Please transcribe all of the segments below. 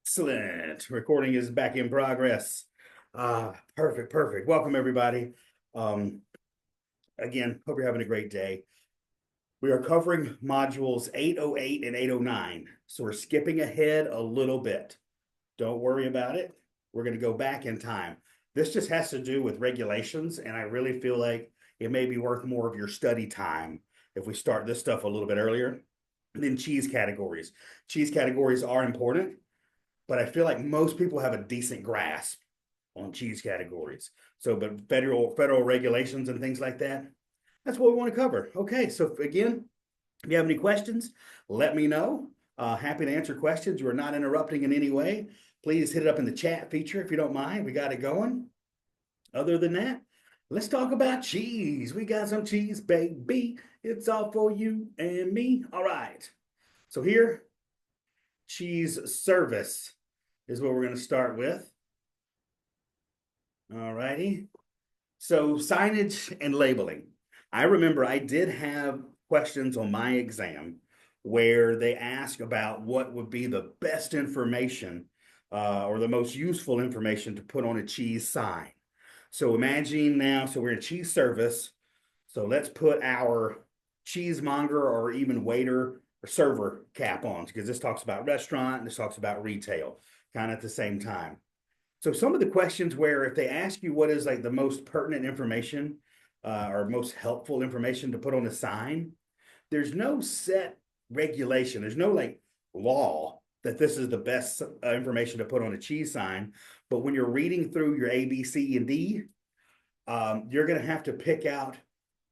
Excellent. Recording is back in progress. Perfect. Welcome, everybody. Um, Again, hope you're having a great day. We are covering modules 808 and 809. So we're skipping ahead a little bit. Don't worry about it. We're going to go back in time. This just has to do with regulations, and I really feel like it may be worth more of your study time if we start this stuff a little bit earlier. And then cheese categories. Cheese categories are important, but I feel like most people have a decent grasp on cheese categories. So, but federal regulations and things like that, that's what we want to cover. Okay, so again, if you have any questions, let me know. Happy to answer questions. We're not interrupting in any way. Please hit it up in the chat feature if you don't mind. We got it going. Other than that, let's talk about cheese. We got some cheese, baby. It's all for you and me. All right. So here, cheese service is what we're going to start with. All righty. So signage and labeling. I remember I did have questions on my exam where they ask about what would be the best information or the most useful information to put on a cheese sign. So imagine now, so we're in cheese service. So let's put our cheesemonger or even waiter or server cap on because this talks about restaurant and this talks about retail kind of at the same time. So some of the questions where if they ask you what is like the most pertinent information or most helpful information to put on a sign, there's no set regulation. There's no like law that this is the best information to put on a cheese sign. But when you're reading through your A, B, C, and D, you're going to have to pick out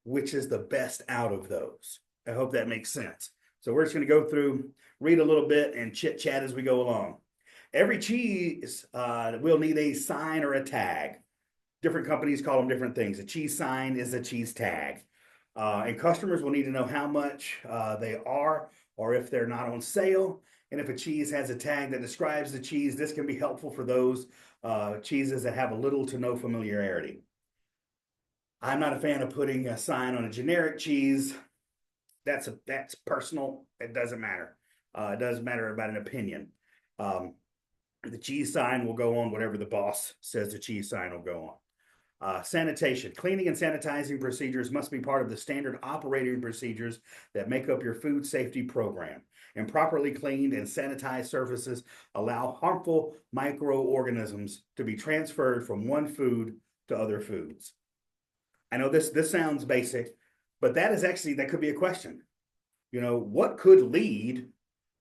which is the best out of those. I hope that makes sense. So we're just going to go through, read a little bit, and chit chat as we go along. Every cheese will need a sign or a tag. Different companies call them different things. A cheese sign is a cheese tag. And customers will need to know how much they are or if they're not on sale. And if a cheese has a tag that describes the cheese, this can be helpful for those cheeses that have a little to no familiarity. I'm not a fan of putting a sign on a generic cheese. That's personal. It doesn't matter. It doesn't matter about an opinion. Um, the cheese sign will go on whatever the boss says the cheese sign will go on. Sanitation. Cleaning and sanitizing procedures must be part of the standard operating procedures that make up your food safety program. Improperly cleaned and sanitized surfaces allow harmful microorganisms to be transferred from one food to other foods. I know this sounds basic, but that could be a question. You know, what could lead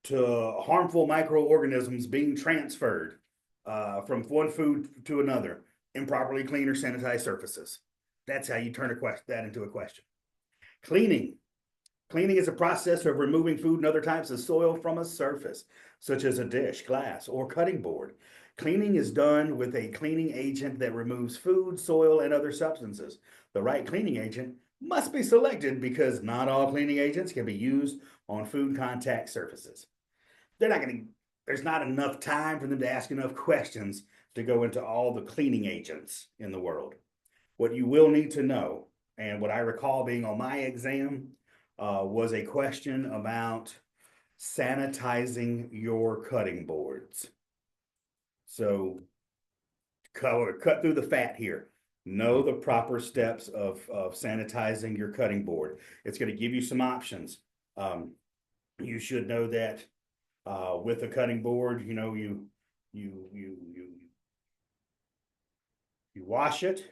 to harmful microorganisms being transferred from one food to another? Improperly cleaned or sanitized surfaces. That's how you turn that into a question. Cleaning. Cleaning is a process of removing food and other types of soil from a surface, such as a dish, glass, or cutting board. Cleaning is done with a cleaning agent that removes food, soil, and other substances. The right cleaning agent must be selected because not all cleaning agents can be used on food contact surfaces. They're not going to, there's not enough time for them to ask enough questions to go into all the cleaning agents in the world. What you will need to know, and what I recall being on my exam, was a question about sanitizing your cutting boards. So cut through the fat here. Know the proper steps of sanitizing your cutting board. It's going to give you some options. You should know that with a cutting board, you know, you you you you wash it,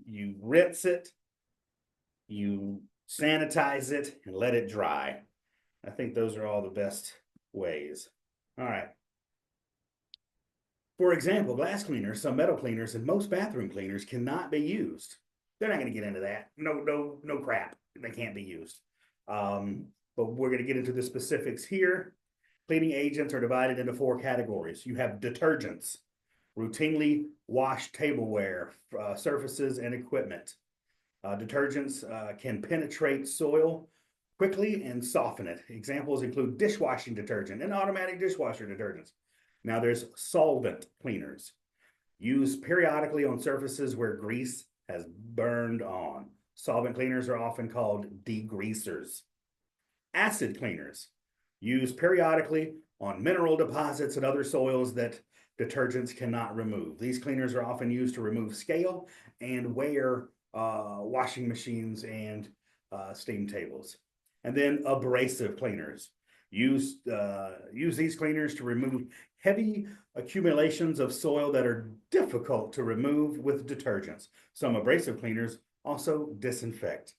you rinse it, you sanitize it, and let it dry. I think those are all the best ways. All right. For example, glass cleaners, some metal cleaners, and most bathroom cleaners cannot be used. They're not going to get into that. No crap. They can't be used. But we're going to get into the specifics here. Cleaning agents are divided into 4 categories. You have detergents, routinely washed tableware, surfaces, and equipment. Detergents can penetrate soil quickly and soften it. Examples include dishwashing detergent and automatic dishwasher detergents. Now there's solvent cleaners used periodically on surfaces where grease has burned on. Solvent cleaners are often called degreasers. Acid cleaners used periodically on mineral deposits and other soils that detergents cannot remove. These cleaners are often used to remove scale and wear washing machines and steam tables. And then abrasive cleaners. Use these cleaners to remove heavy accumulations of soil that are difficult to remove with detergents. Some abrasive cleaners also disinfect.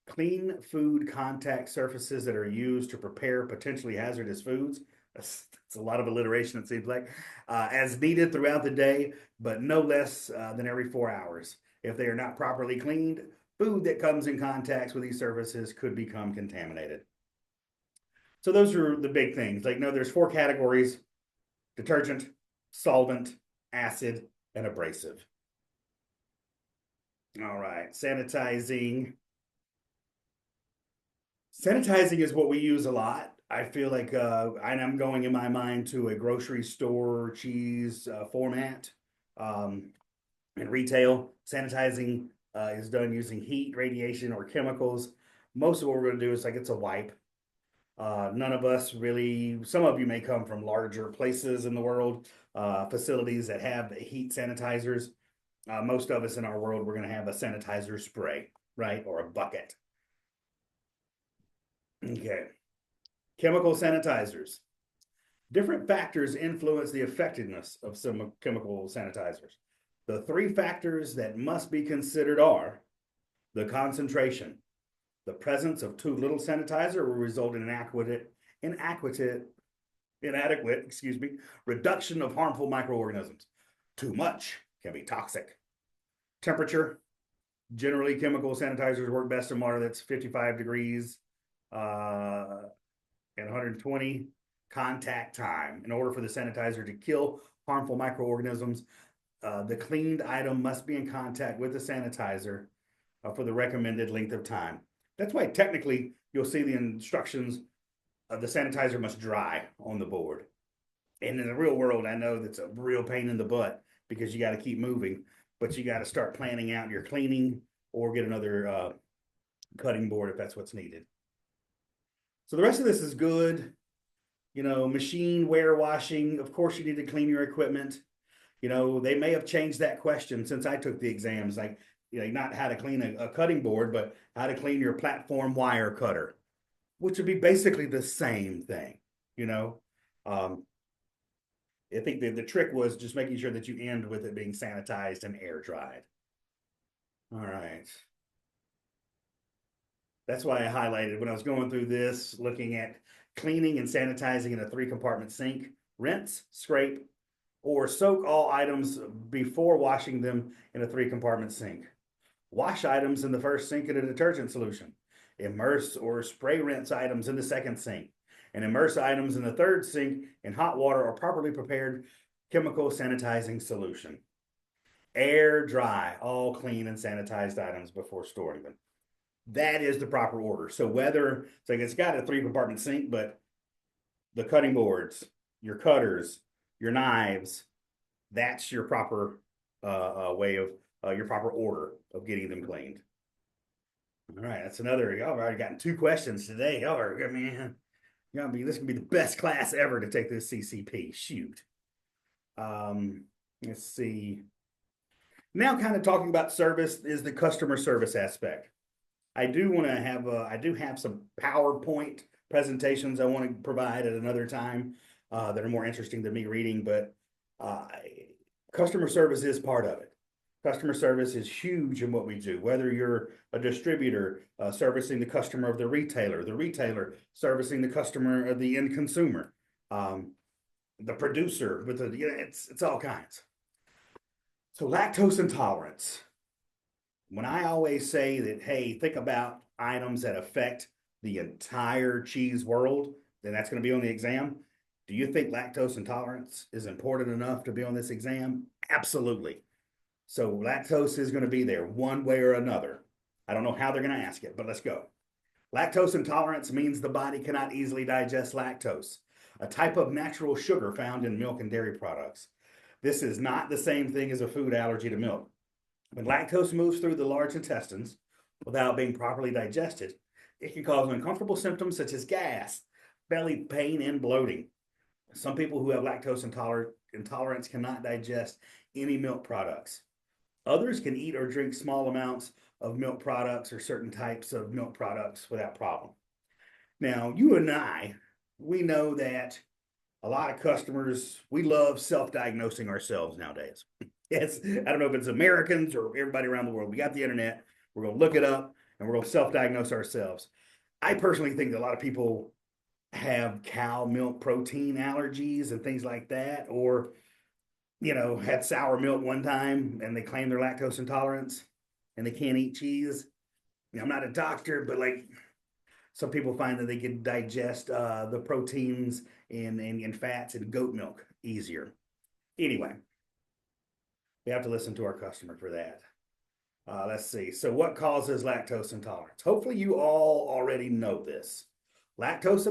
Clean food contact surfaces that are used to prepare potentially hazardous foods. That's a lot of alliteration, it seems like, as needed throughout the day, but no less than every 4 hours. If they are not properly cleaned, food that comes in contact with these surfaces could become contaminated. So those are the big things. Like, no, there's 4 categories: detergent, solvent, acid, and abrasive. All right, sanitizing. Sanitizing is what we use a lot. I feel like I'm going in my mind to a grocery store cheese format. In retail, sanitizing is done using heat, radiation, or chemicals. Most of what we're going to do is like it's a wipe. None of us really, some of you may come from larger places in the world, facilities that have heat sanitizers. Most of us in our world, we're going to have a sanitizer spray, right? Or a bucket. Okay. Chemical sanitizers. Different factors influence the effectiveness of some chemical sanitizers. The 3 factors that must be considered are the concentration. The presence of too little sanitizer will result in inadequate reduction of harmful microorganisms. Too much can be toxic. Temperature. Generally, chemical sanitizers work best in water that's 55 degrees and 120. Contact time. In order for the sanitizer to kill harmful microorganisms, the cleaned item must be in contact with the sanitizer for the recommended length of time. That's why technically you'll see the instructions of the sanitizer must dry on the board. And in the real world, I know that's a real pain in the butt because you got to keep moving, but you got to start planning out your cleaning or get another cutting board if that's what's needed. So the rest of this is good. You know, machine wear washing. Of course, you need to clean your equipment. You know, they may have changed that question since I took the exams. Like, you know, not how to clean a cutting board, but how to clean your platform wire cutter, which would be basically the same thing. You know, I think the trick was just making sure that you end with it being sanitized and air dried. All right. That's why I highlighted when I was going through this, looking at cleaning and sanitizing in a 3-compartment sink. Rinse, scrape, or soak all items before washing them in a 3-compartment sink. Wash items in the first sink in a detergent solution. Immerse or spray rinse items in the second sink. And immerse items in the third sink in hot water or properly prepared chemical sanitizing solution. Air dry all clean and sanitized items before storing them. That is the proper order. So whether it's like it's got a 3-compartment sink, but the cutting boards, your cutters, your knives, that's your proper way of your proper order of getting them cleaned. All right, that's another. Y'all have already gotten 2 questions today. Y'all are, I mean, this can be the best class ever to take this CCP. Shoot. Let's see. Now, kind of talking about service is the customer service aspect. I do want to have I do have some PowerPoint presentations I want to provide at another time that are more interesting than me reading, but customer service is part of it. Customer service is huge in what we do, whether you're a distributor servicing the customer of the retailer servicing the customer of the end consumer, the producer with the, it's all kinds. So lactose intolerance. When I always say that, hey, think about items that affect the entire cheese world, then that's going to be on the exam. Do you think lactose intolerance is important enough to be on this exam? Absolutely. So lactose is going to be there one way or another. I don't know how they're going to ask it, but let's go. Lactose intolerance means the body cannot easily digest lactose, a type of natural sugar found in milk and dairy products. This is not the same thing as a food allergy to milk. When lactose moves through the large intestines without being properly digested, it can cause uncomfortable symptoms such as gas, belly pain, and bloating. Some people who have lactose intolerance cannot digest any milk products. Others can eat or drink small amounts of milk products or certain types of milk products without problem. Now, you and I, we know that a lot of customers, we love self-diagnosing ourselves nowadays. It's, I don't know if it's Americans or everybody around the world. We got the internet. We're going to look it up and we're going to self-diagnose ourselves. I personally think that a lot of people have cow milk protein allergies and things like that, or, had sour milk one time and they claim they're lactose intolerance and they can't eat cheese. I'm not a doctor, but like some people find that they can digest the proteins and fats in goat milk easier. Anyway, we have to listen to our customer for that. Let's see. So, what causes lactose intolerance? Hopefully, you all already know this. Lactose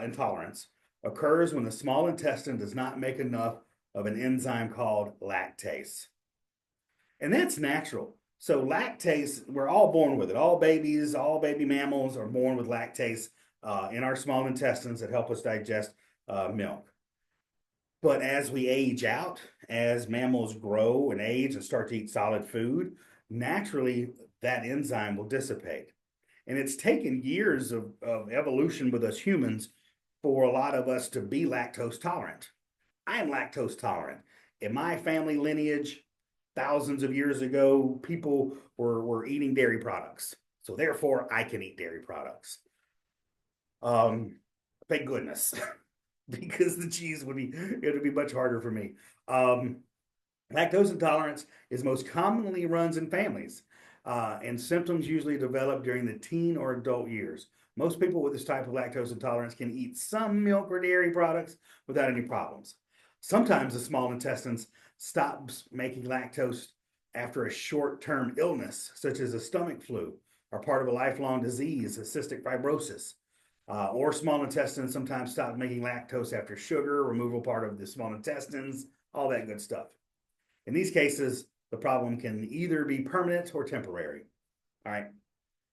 intolerance occurs when the small intestine does not make enough of an enzyme called lactase. And that's natural. So lactase, we're all born with it. All babies, all baby mammals are born with lactase in our small intestines that help us digest milk. But as we age out, as mammals grow and age and start to eat solid food, naturally that enzyme will dissipate. And it's taken years of evolution with us humans for a lot of us to be lactose tolerant. I am lactose tolerant. In my family lineage, thousands of years ago, people were eating dairy products. So therefore, I can eat dairy products. Thank goodness, because the cheese it would be much harder for me. Lactose intolerance is most commonly runs in families, and symptoms usually develop during the teen or adult years. Most people with this type of lactose intolerance can eat some milk or dairy products without any problems. Sometimes the small intestines stops making lactose after a short-term illness, such as a stomach flu, or part of a lifelong disease, cystic fibrosis. Or small intestines sometimes stop making lactose after sugar, removal part of the small intestines, all that good stuff. In these cases, the problem can either be permanent or temporary. All right,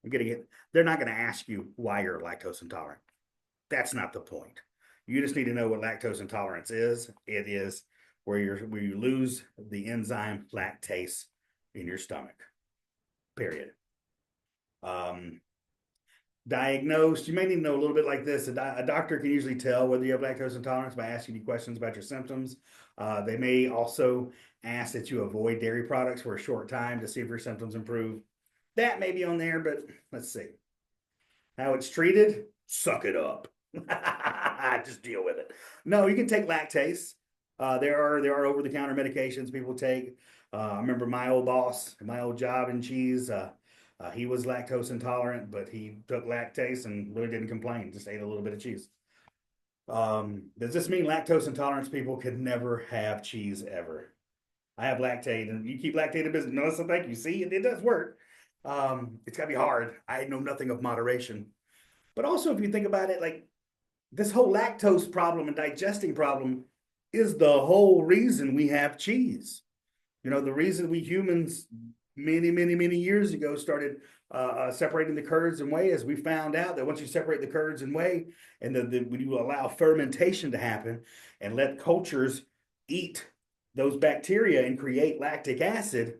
they're not going to ask you why you're lactose intolerant. That's not the point. You just need to know what lactose intolerance is. It is where you lose the enzyme lactase in your stomach. Period. Diagnosed, you may need to know a little bit like this. A doctor can usually tell whether you have lactose intolerance by asking you questions about your symptoms. They may also ask that you avoid dairy products for a short time to see if your symptoms improve. That may be on there, but let's see. How it's treated, suck it up. Just deal with it. No, you can take lactase. There are over the counter medications people take. I remember my old boss, my old job in cheese. He was lactose intolerant, but he took lactase and really didn't complain. Just ate a little bit of cheese. Does this mean lactose intolerance people could never have cheese ever? I have lactate, and you keep lactate in business. No, so thank you. See, it does work. It's gotta be hard. I know nothing of moderation. But also, if you think about it, like this whole lactose problem and digesting problem is the whole reason we have cheese. The reason we humans many, many, many years ago started separating the curds and whey is we found out that once you separate the curds and whey and when you allow fermentation to happen and let cultures eat those bacteria and create lactic acid,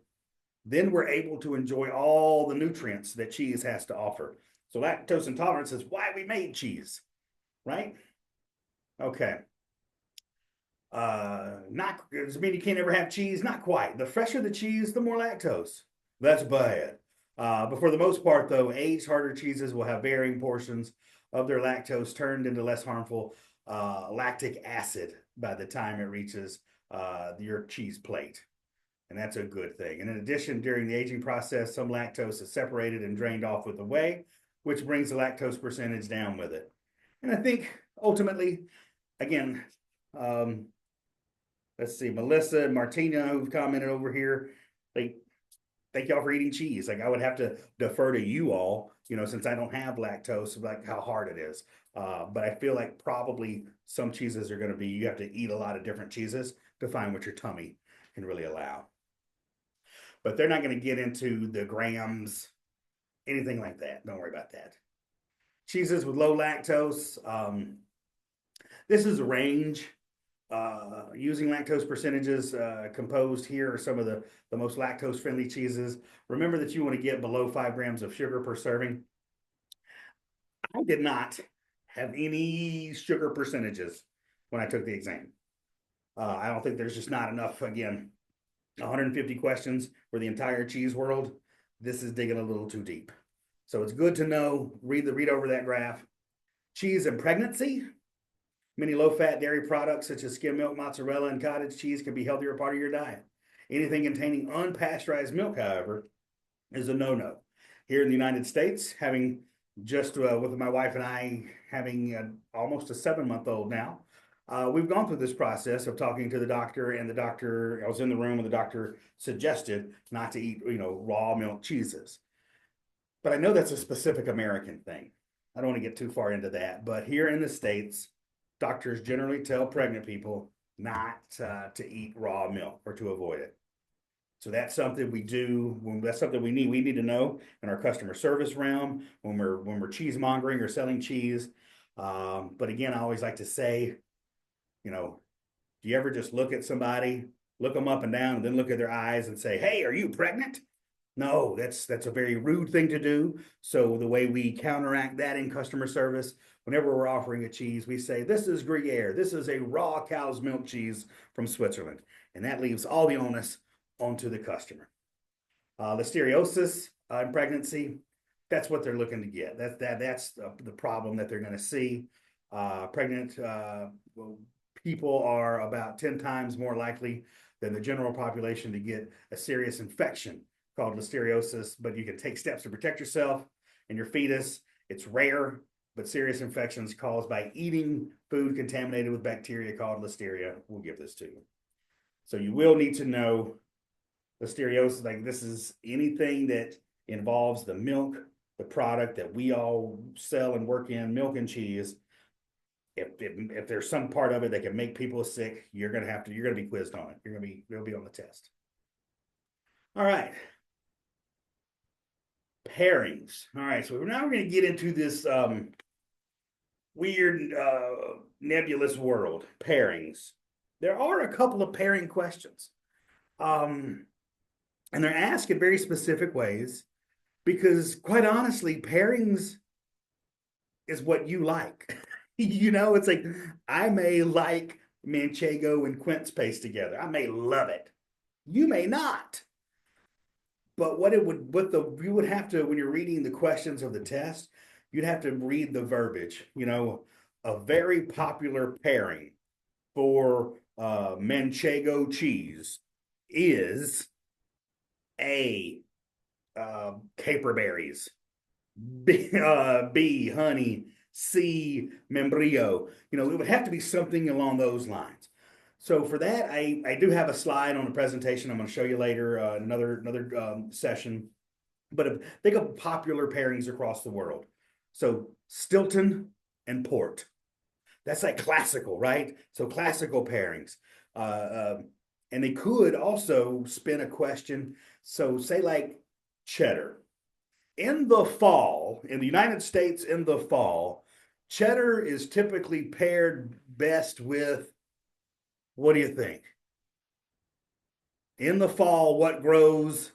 then we're able to enjoy all the nutrients that cheese has to offer. So lactose intolerance is why we made cheese, right? Okay. Not does it mean you can't ever have cheese? Not quite. The fresher the cheese, the more lactose. That's bad. But for the most part, though, aged harder cheeses will have varying portions of their lactose turned into less harmful lactic acid by the time it reaches your cheese plate. And that's a good thing. And in addition, during the aging process, some lactose is separated and drained off with the whey, which brings the lactose percentage down with it. And I think ultimately, again, let's see, Melissa and Martina, who've commented over here, thank y'all for eating cheese. Like I would have to defer to you all, since I don't have lactose, like how hard it is. But I feel like probably some cheeses are going to be, you have to eat a lot of different cheeses to find what your tummy can really allow. But they're not going to get into the grams, anything like that. Don't worry about that. Cheeses with low lactose. This is a range. Using lactose percentages composed here are some of the most lactose friendly cheeses. Remember that you want to get below 5 grams of sugar per serving. I did not have any sugar percentages when I took the exam. I don't think there's just not enough. Again, 150 questions for the entire cheese world. This is digging a little too deep. So it's good to know, read over that graph. Cheese and pregnancy. Many low-fat dairy products such as skim milk, mozzarella, and cottage cheese can be a healthier part of your diet. Anything containing unpasteurized milk, however, is a no-no. Here in the United States, having just with my wife and I having almost a 7-month-old now, we've gone through this process of talking to the doctor, and the doctor, I was in the room, and the doctor suggested not to eat, raw milk cheeses. But I know that's a specific American thing. I don't want to get too far into that. But here in the States, doctors generally tell pregnant people not to eat raw milk or to avoid it. So that's something we do. That's something we need. We need to know in our customer service realm when we're cheesemongering or selling cheese. But again, I always like to say, do you ever just look at somebody, look them up and down, and then look at their eyes and say, "Hey, are you pregnant?" No, that's a very rude thing to do. So the way we counteract that in customer service, whenever we're offering a cheese, we say, "This is Gruyere. This is a raw cow's milk cheese from Switzerland." And that leaves all the onus onto the customer. Listeriosis in pregnancy, that's what they're looking to get. That's the problem that they're going to see. Pregnant people are about 10 times more likely than the general population to get a serious infection called listeriosis, but you can take steps to protect yourself and your fetus. It's rare, but serious infections caused by eating food contaminated with bacteria called listeria will give this to you. So you will need to know listeriosis, like this is anything that involves the milk, the product that we all sell and work in, milk and cheese. If there's some part of it that can make people sick, you're gonna be quizzed on it. You'll be on the test. All right. Pairings. All right, so now we're going to get into this weird, nebulous world. Pairings. There are a couple of pairing questions, and they're asked in very specific ways because, quite honestly, pairings is what you like. It's like I may like manchego and quince paste together. I may love it. You may not. But you would have to, when you're reading the questions of the test, you'd have to read the verbiage. A very popular pairing for manchego cheese is A, caper berries, B, honey, C, membrillo. It would have to be something along those lines. So for that, I do have a slide on a presentation I'm going to show you later, another session. But think of popular pairings across the world. So Stilton and port. That's like classical, right? So classical pairings. And they could also spin a question. So say like cheddar. In the fall, in the United States in the fall, cheddar is typically paired best with, what do you think? In the fall, what grows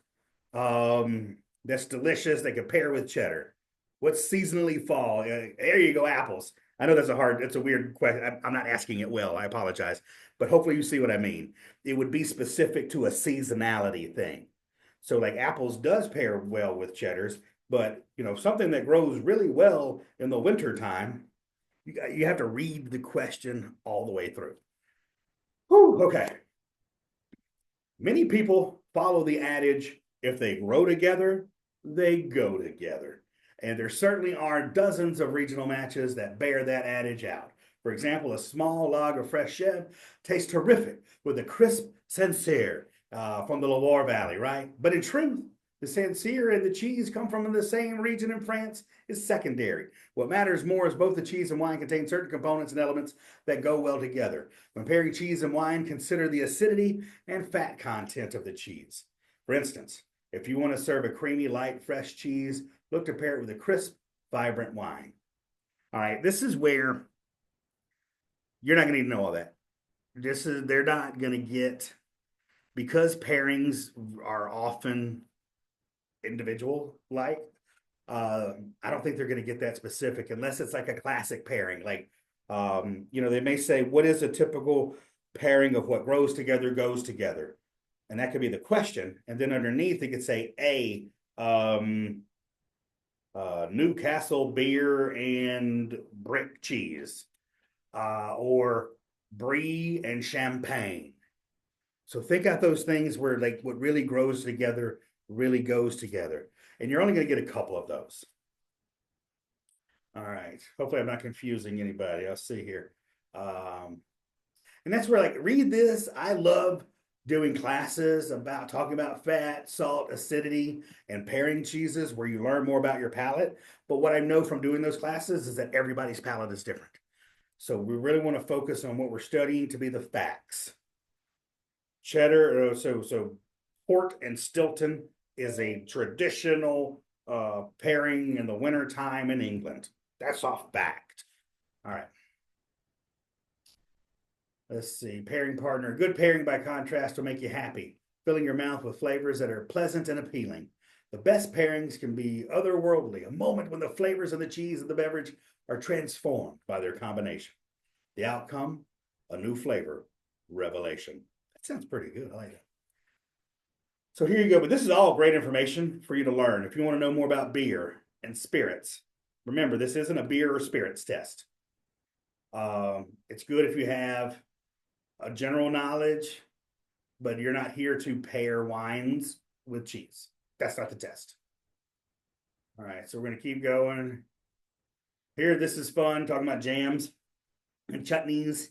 that's delicious that can pair with cheddar? What's seasonally fall? There you go, apples. I know it's a weird question. I'm not asking it well. I apologize. But hopefully you see what I mean. It would be specific to a seasonality thing. So like apples does pair well with cheddars, but something that grows really well in the wintertime, you have to read the question all the way through. Whew, okay. Many people follow the adage, if they grow together, they go together. And there certainly are dozens of regional matches that bear that adage out. For example, a small log of fresh chev tastes terrific with a crisp Sancerre from the Loire Valley, right? But in truth, the Sancerre and the cheese come from the same region in France is secondary. What matters more is both the cheese and wine contain certain components and elements that go well together. When pairing cheese and wine, consider the acidity and fat content of the cheese. For instance, if you want to serve a creamy, light, fresh cheese, look to pair it with a crisp, vibrant wine. All right, this is where you're not going to need to know all that. they're not going to get, because pairings are often individual like. I don't think they're going to get that specific unless it's like a classic pairing. Like, they may say, what is a typical pairing of what grows together, goes together? And that could be the question. And then underneath, it could say um, Newcastle beer and brick cheese, or brie and champagne. So think out those things where like what really grows together really goes together. And you're only going to get a couple of those. All right. Hopefully I'm not confusing anybody. I'll see here. And that's where, like, read this. I love doing classes about talking about fat, salt, acidity, and pairing cheeses where you learn more about your palate. But what I know from doing those classes is that everybody's palate is different. So we really want to focus on what we're studying to be the facts. Cheddar, so port and Stilton is a traditional pairing in the wintertime in England. That's off fact. All right. Let's see. Pairing partner. Good pairing, by contrast, will make you happy, filling your mouth with flavors that are pleasant and appealing. The best pairings can be otherworldly, a moment when the flavors of the cheese and the beverage are transformed by their combination. The outcome, a new flavor, revelation. That sounds pretty good. I like it. So here you go. But this is all great information for you to learn. If you want to know more about beer and spirits, remember, this isn't a beer or spirits test. It's good if you have a general knowledge, but you're not here to pair wines with cheese. That's not the test. All right, so we're going to keep going. Here, this is fun, talking about jams and chutneys.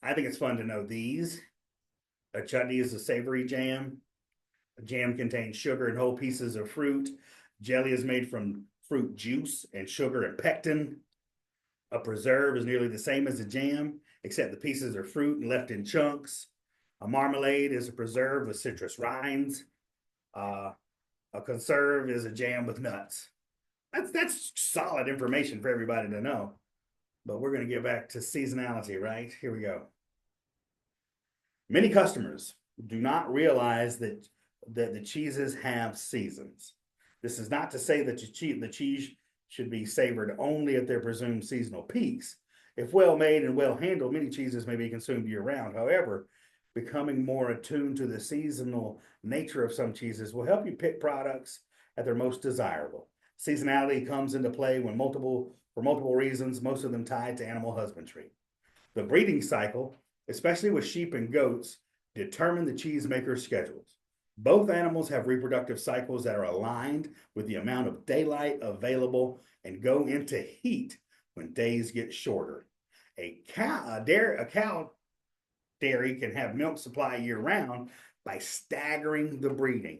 I think it's fun to know these. A chutney is a savory jam. A jam contains sugar and whole pieces of fruit. Jelly is made from fruit juice and sugar and pectin. A preserve is nearly the same as a jam, except the pieces are fruit and left in chunks. A marmalade is a preserve with citrus rinds. A conserve is a jam with nuts. That's solid information for everybody to know. But we're going to get back to seasonality, right? Here we go. Many customers do not realize that the cheeses have seasons. This is not to say that the cheese should be savored only at their presumed seasonal peaks. If well made and well handled, many cheeses may be consumed year round. However, becoming more attuned to the seasonal nature of some cheeses will help you pick products at their most desirable. Seasonality comes into play for multiple reasons, most of them tied to animal husbandry. The breeding cycle, especially with sheep and goats, determine the cheesemaker's schedules. Both animals have reproductive cycles that are aligned with the amount of daylight available and go into heat when days get shorter. A cow dairy can have milk supply year round by staggering the breeding.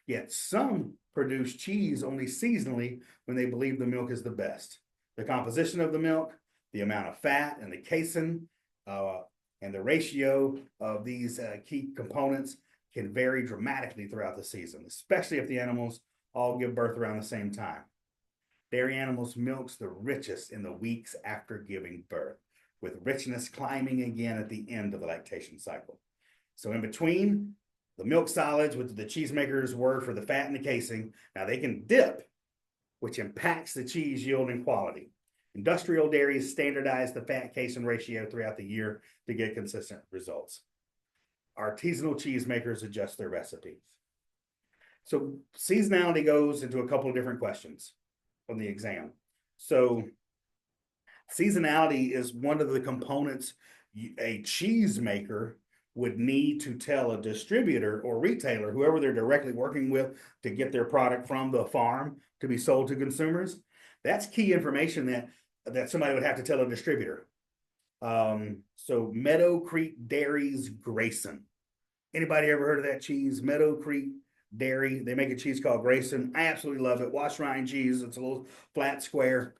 Yet some produce cheese only seasonally when they believe the milk is the best. The composition of the milk, the amount of fat and the casein, and the ratio of these key components can vary dramatically throughout the season, especially if the animals all give birth around the same time. Dairy animals' milk's the richest in the weeks after giving birth, with richness climbing again at the end of the lactation cycle. So in between, the milk solids, with the cheesemaker's word for the fat and the casing, now they can dip, which impacts the cheese yield and quality. Industrial dairies standardize the fat casein ratio throughout the year to get consistent results. Artisanal cheesemakers adjust their recipes. So seasonality goes into a couple of different questions on the exam. So seasonality is one of the components a cheesemaker would need to tell a distributor or retailer, whoever they're directly working with to get their product from the farm to be sold to consumers. That's key information that somebody would have to tell a distributor. So Meadow Creek Dairy's Grayson. Anybody ever heard of that cheese? Meadow Creek Dairy. They make a cheese called Grayson. I absolutely love it. Wash rind cheese. It's a little flat square.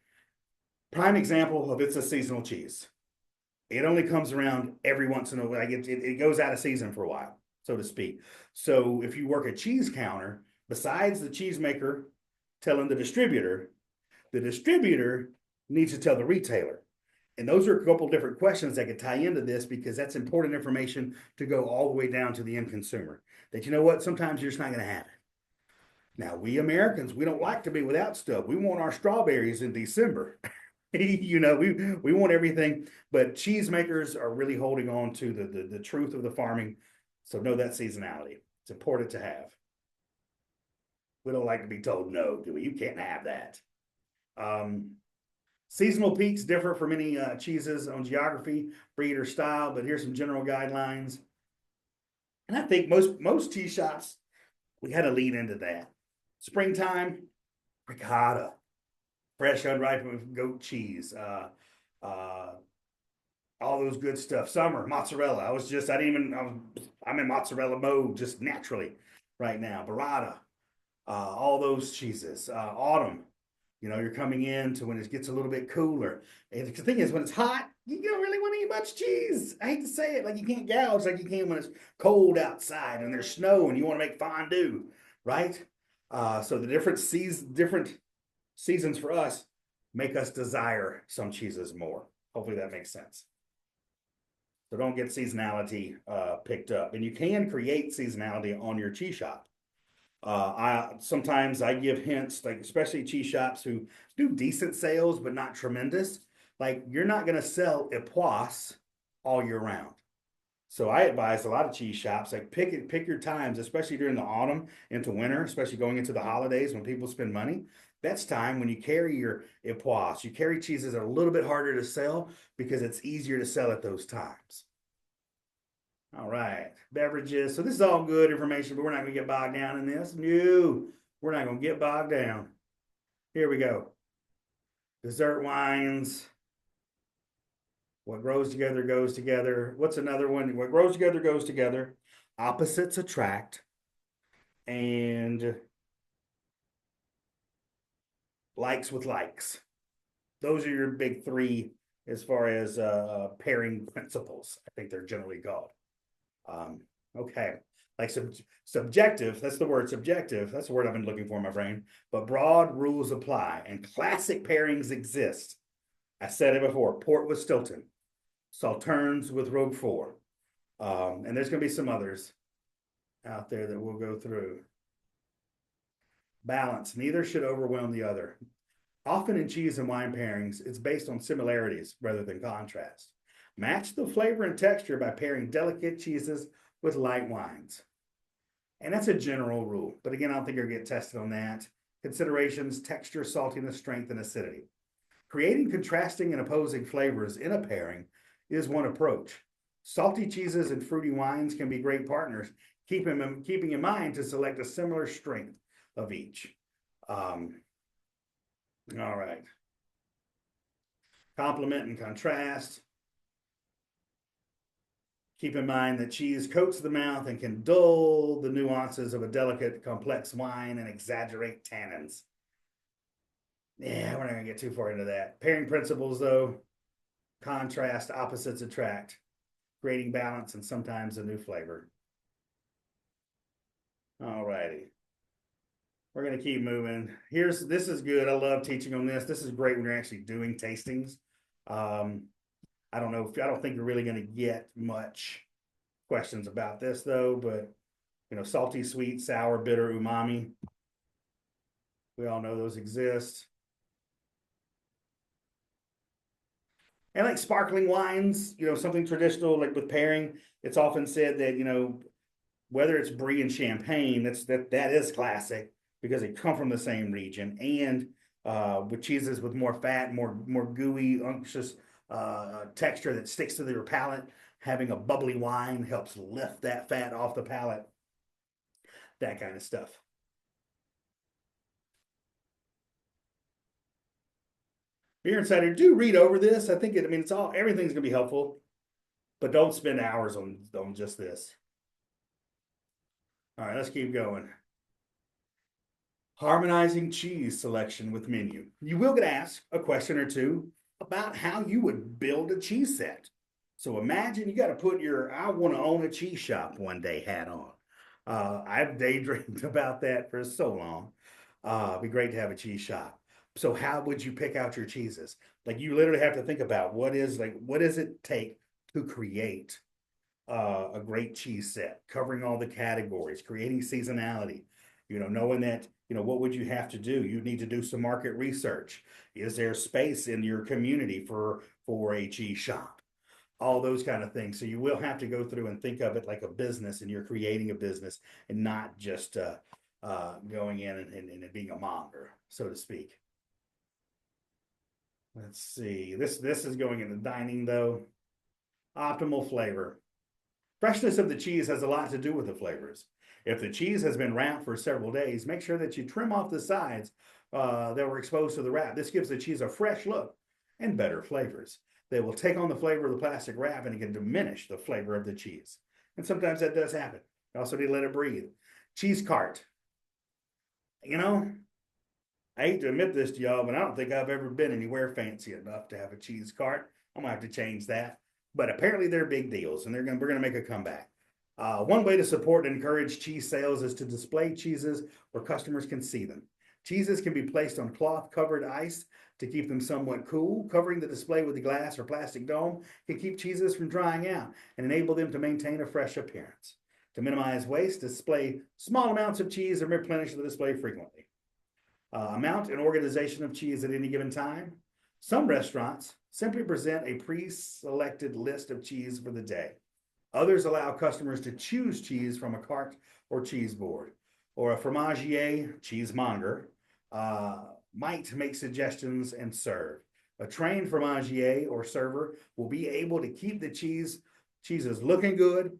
Prime example of it's a seasonal cheese. It only comes around every once in a while. Like it goes out of season for a while, so to speak. So if you work a cheese counter, besides the cheesemaker telling the distributor needs to tell the retailer. And those are a couple different questions that could tie into this because that's important information to go all the way down to the end consumer. That you know what, sometimes you're just not going to have it. Now, we Americans, we don't like to be without stuff. We want our strawberries in December. we want everything, but cheesemakers are really holding on to the truth of the farming. So know that seasonality. It's important to have. We don't like to be told no, do we? You can't have that. Seasonal peaks differ for many cheeses on geography, breed, or style, but here's some general guidelines. And I think most cheese shops, we had to lead into that. Springtime, ricotta, fresh unripened goat cheese, all those good stuff. Summer, mozzarella. I'm in mozzarella mode just naturally right now. Burrata, all those cheeses. Autumn, you're coming in to when it gets a little bit cooler. And the thing is, when it's hot, you don't really want to eat much cheese. I hate to say it, like you can't gouge like you can when it's cold outside and there's snow and you want to make fondue, right? So the different seasons for us make us desire some cheeses more. Hopefully that makes sense. So don't get seasonality picked up. And you can create seasonality on your cheese shop. Sometimes I give hints, like especially cheese shops who do decent sales but not tremendous. Like you're not going to sell Epoisse all year round. So I advise a lot of cheese shops like pick your times, especially during the autumn into winter, especially going into the holidays when people spend money. That's time when you carry your Epoisse. You carry cheeses that are a little bit harder to sell because it's easier to sell at those times. All right, beverages. So this is all good information, but we're not going to get bogged down in this. No, we're not going to get bogged down. Here we go. Dessert wines. What grows together goes together. What's another one? What grows together goes together. Opposites attract. And likes with likes. Those are your big three as far as pairing principles. I think they're generally called. Okay, like subjective, that's the word subjective. That's the word I've been looking for in my brain. But broad rules apply and classic pairings exist. I said it before, port with Stilton, Sauternes with Roquefort. And there's going to be some others out there that we'll go through. Balance, neither should overwhelm the other. Often in cheese and wine pairings, it's based on similarities rather than contrast. Match the flavor and texture by pairing delicate cheeses with light wines. And that's a general rule. But again, I don't think you're going to get tested on that. Considerations, texture, saltiness, strength, and acidity. Creating contrasting and opposing flavors in a pairing is one approach. Salty cheeses and fruity wines can be great partners, keeping in mind to select a similar strength of each. All right. Complement and contrast. Keep in mind that cheese coats the mouth and can dull the nuances of a delicate, complex wine and exaggerate tannins. Yeah, we're not going to get too far into that. Pairing principles, though, contrast, opposites attract, creating balance and sometimes a new flavor. All righty. We're going to keep moving. This is good. I love teaching on this. This is great when you're actually doing tastings. I don't think you're really going to get much questions about this though, but salty, sweet, sour, bitter, umami. We all know those exist. And like sparkling wines, something traditional like with pairing, it's often said that, whether it's brie and champagne, that is classic because they come from the same region. And with cheeses with more fat, more gooey, unctuous texture that sticks to your palate, having a bubbly wine helps lift that fat off the palate. That kind of stuff. Beer Insider, do read over this. I think everything's gonna be helpful, but don't spend hours on just this. All right, let's keep going. Harmonizing cheese selection with menu. You will get asked a question or two about how you would build a cheese set. So imagine you got to put your I want to own a cheese shop one day hat on. I've daydreamed about that for so long. It'd be great to have a cheese shop. So how would you pick out your cheeses? Like you literally have to think about what does it take to create a great cheese set, covering all the categories, creating seasonality, knowing that, what would you have to do? You need to do some market research. Is there space in your community for a cheese shop? All those kind of things. So you will have to go through and think of it like a business, and you're creating a business and not just going in and being a monger, so to speak. Let's see. This is going into dining though. Optimal flavor. Freshness of the cheese has a lot to do with the flavors. If the cheese has been wrapped for several days, make sure that you trim off the sides that were exposed to the wrap. This gives the cheese a fresh look and better flavors. They will take on the flavor of the plastic wrap and it can diminish the flavor of the cheese. And sometimes that does happen. You also need to let it breathe. Cheese cart. I hate to admit this to y'all, but I don't think I've ever been anywhere fancy enough to have a cheese cart. I'm gonna have to change that. But apparently they're big deals, and we're gonna make a comeback. One way to support and encourage cheese sales is to display cheeses where customers can see them. Cheeses can be placed on cloth-covered ice to keep them somewhat cool. Covering the display with a glass or plastic dome can keep cheeses from drying out and enable them to maintain a fresh appearance. To minimize waste, display small amounts of cheese and replenish the display frequently. Amount and organization of cheese at any given time. Some restaurants simply present a pre-selected list of cheese for the day. Others allow customers to choose cheese from a cart or cheese board, or a fromagier, cheesemonger, might make suggestions and serve. A trained fromagier or server will be able to keep the cheeses looking good,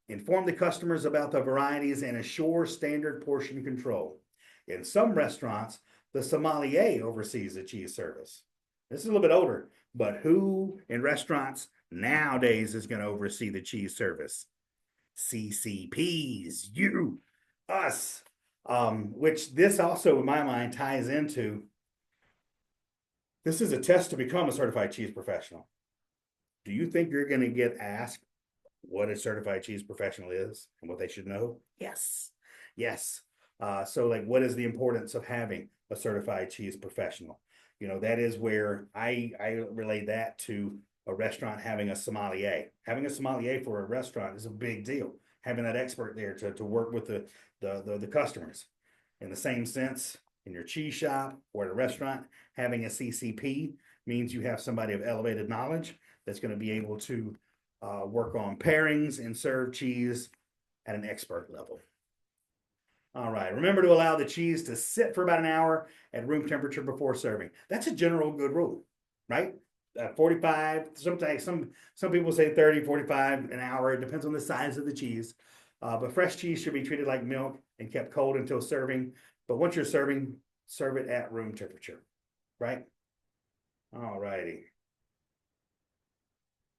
inform the customers about the varieties, and assure standard portion control. In some restaurants, the sommelier oversees the cheese service. This is a little bit older, but who in restaurants nowadays is going to oversee the cheese service? CCPs, you, us. Which this also, in my mind, ties into. This is a test to become a certified cheese professional. Do you think you're going to get asked what a certified cheese professional is and what they should know? Yes. Yes. So like, what is the importance of having a certified cheese professional? That is where I relate that to a restaurant having a sommelier. Having a sommelier for a restaurant is a big deal. Having that expert there to work with the customers. In the same sense, in your cheese shop or at a restaurant, having a CCP means you have somebody of elevated knowledge that's going to be able to work on pairings and serve cheese at an expert level. All right, remember to allow the cheese to sit for about an hour at room temperature before serving. That's a general good rule, right? 45, sometimes some people say 30, 45 an hour. It depends on the size of the cheese. But fresh cheese should be treated like milk and kept cold until serving. But once you're serving, serve it at room temperature, right? All righty.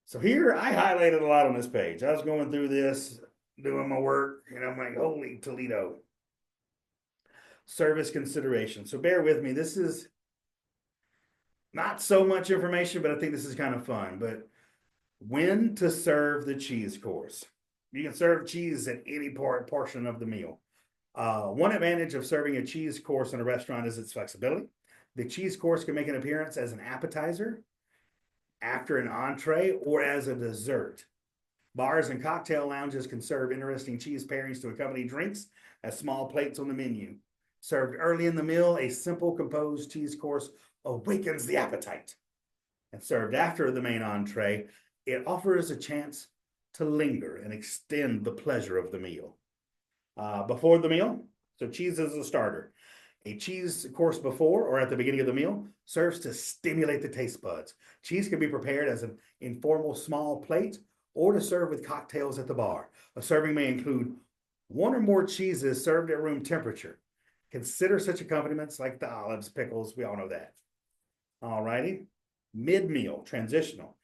So here I highlighted a lot on this page. I was going through this, doing my work, and I'm like, holy Toledo. Service consideration. So bear with me. This is not so much information, but I think this is kind of fun. But when to serve the cheese course. You can serve cheese at any portion of the meal. One advantage of serving a cheese course in a restaurant is its flexibility. The cheese course can make an appearance as an appetizer, after an entree, or as a dessert. Bars and cocktail lounges can serve interesting cheese pairings to accompany drinks as small plates on the menu. Served early in the meal, a simple composed cheese course awakens the appetite. And served after the main entree, it offers a chance to linger and extend the pleasure of the meal. Before the meal, so cheese is a starter. A cheese course before or at the beginning of the meal serves to stimulate the taste buds. Cheese can be prepared as an informal small plate or to serve with cocktails at the bar. A serving may include one or more cheeses served at room temperature. Consider such accompaniments like the olives, pickles, we all know that. All righty. Mid-meal, transitional.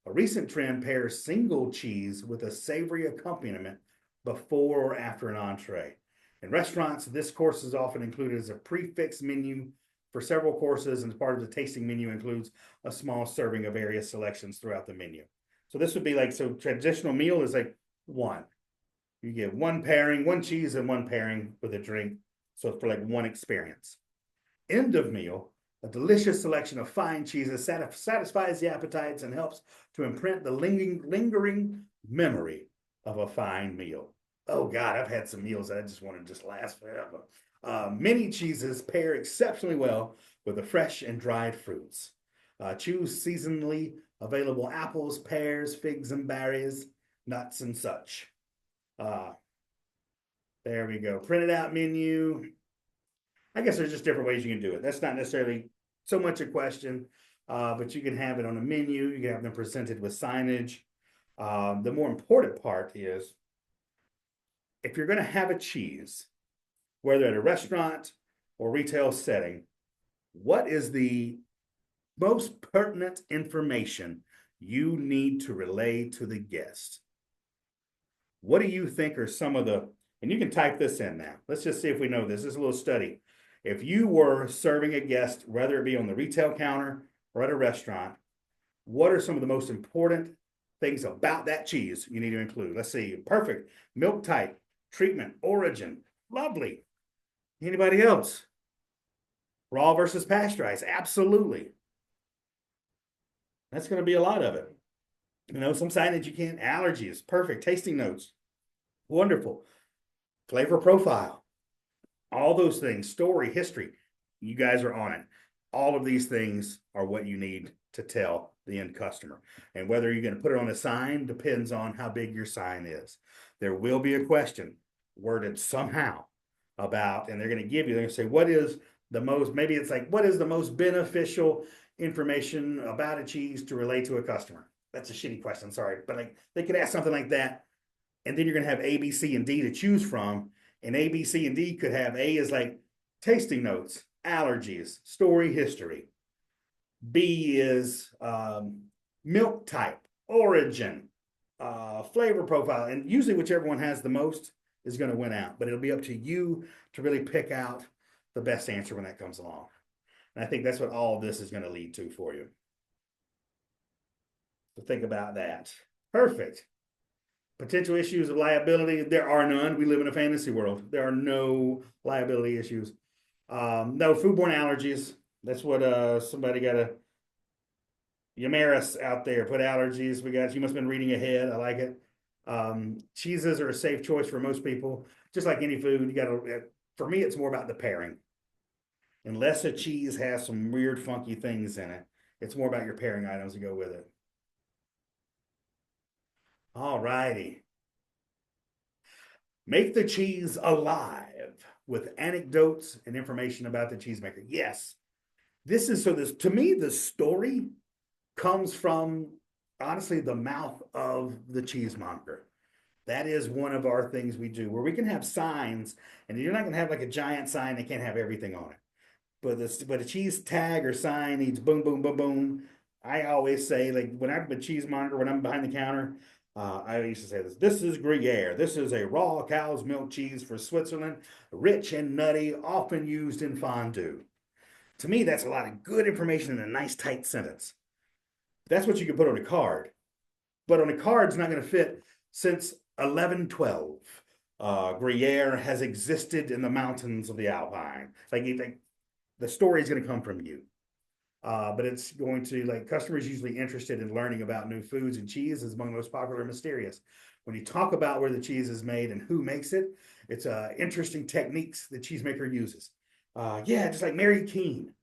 A recent trend pairs single cheese with a savory accompaniment before or after an entree. In restaurants, this course is often included as a prefix menu for several courses, and as part of the tasting menu includes a small serving of various selections throughout the menu. So this would be like, so traditional meal is like one. You get one pairing, one cheese and one pairing with a drink. So for like one experience. End of meal A delicious selection of fine cheeses satisfies the appetites and helps to imprint the lingering memory of a fine meal. Oh God, I've had some meals that I just want to just last forever. Many cheeses pair exceptionally well with the fresh and dried fruits. Choose seasonally available apples, pears, figs, and berries, nuts, and such. Uh, there we go. Printed out menu. I guess there's just different ways you can do it. That's not necessarily so much a question, but you can have it on a menu. You can have them presented with signage. The more important part is if you're going to have a cheese, whether at a restaurant or retail setting, what is the most pertinent information you need to relay to the guest? What do you think are some of the, and you can type this in now. Let's just see if we know this. This is a little study. If you were serving a guest, whether it be on the retail counter or at a restaurant, what are some of the most important things about that cheese you need to include? Let's see. Perfect. Milk type, treatment, origin. Lovely. Anybody else? Raw versus pasteurized. Absolutely. That's going to be a lot of it. You know, some signage you can't. Allergies. Perfect. Tasting notes. Wonderful. Flavor profile. All those things. Story, history. You guys are on it. All of these things are what you need to tell the end customer. And whether you're going to put it on a sign depends on how big your sign is. There will be a question worded somehow about, and they're going to give you, they're going to say, what is the most, maybe it's like, what is the most beneficial information about a cheese to relate to a customer? That's a shitty question, sorry. But like they could ask something like that, and then you're going to have A, B, C, and D to choose from. And A, B, C, and D could have A is like tasting notes, allergies, story, history. B is milk type, origin, flavor profile. And usually whichever one has the most is going to win out. But it'll be up to you to really pick out the best answer when that comes along. And I think that's what all of this is going to lead to for you. So think about that. Perfect. Potential issues of liability, there are none. We live in a fantasy world. There are no liability issues. No foodborne allergies. That's what somebody got a Yamaris out there. Put allergies. We got, you must have been reading ahead. I like it. Cheeses are a safe choice for most people. Just like any food, you got to, for me, it's more about the pairing. Unless a cheese has some weird, funky things in it, it's more about your pairing items to go with it. All righty. Make the cheese alive with anecdotes and information about the cheesemaker. Yes, this is, so this, to me, the story comes from, honestly, the mouth of the cheesemonger. That is one of our things we do, where we can have signs, and you're not going to have like a giant sign that can't have everything on it. But a cheese tag or sign needs boom, boom, boom, boom. I always say, like when I'm a cheesemonger, when I'm behind the counter, I used to say this. This is Gruyere. This is a raw cow's milk cheese for Switzerland, rich and nutty, often used in fondue. To me, that's a lot of good information in a nice tight sentence. That's what you can put on a card. But on a card, it's not going to fit. Since 1112, Gruyere has existed in the mountains of the Alpine. Like the story is going to come from you. But it's going to, like, customers usually interested in learning about new foods, and cheese is among the most popular and mysterious. When you talk about where the cheese is made and who makes it, it's interesting techniques the cheesemaker uses. Yeah, just like Mary Keene,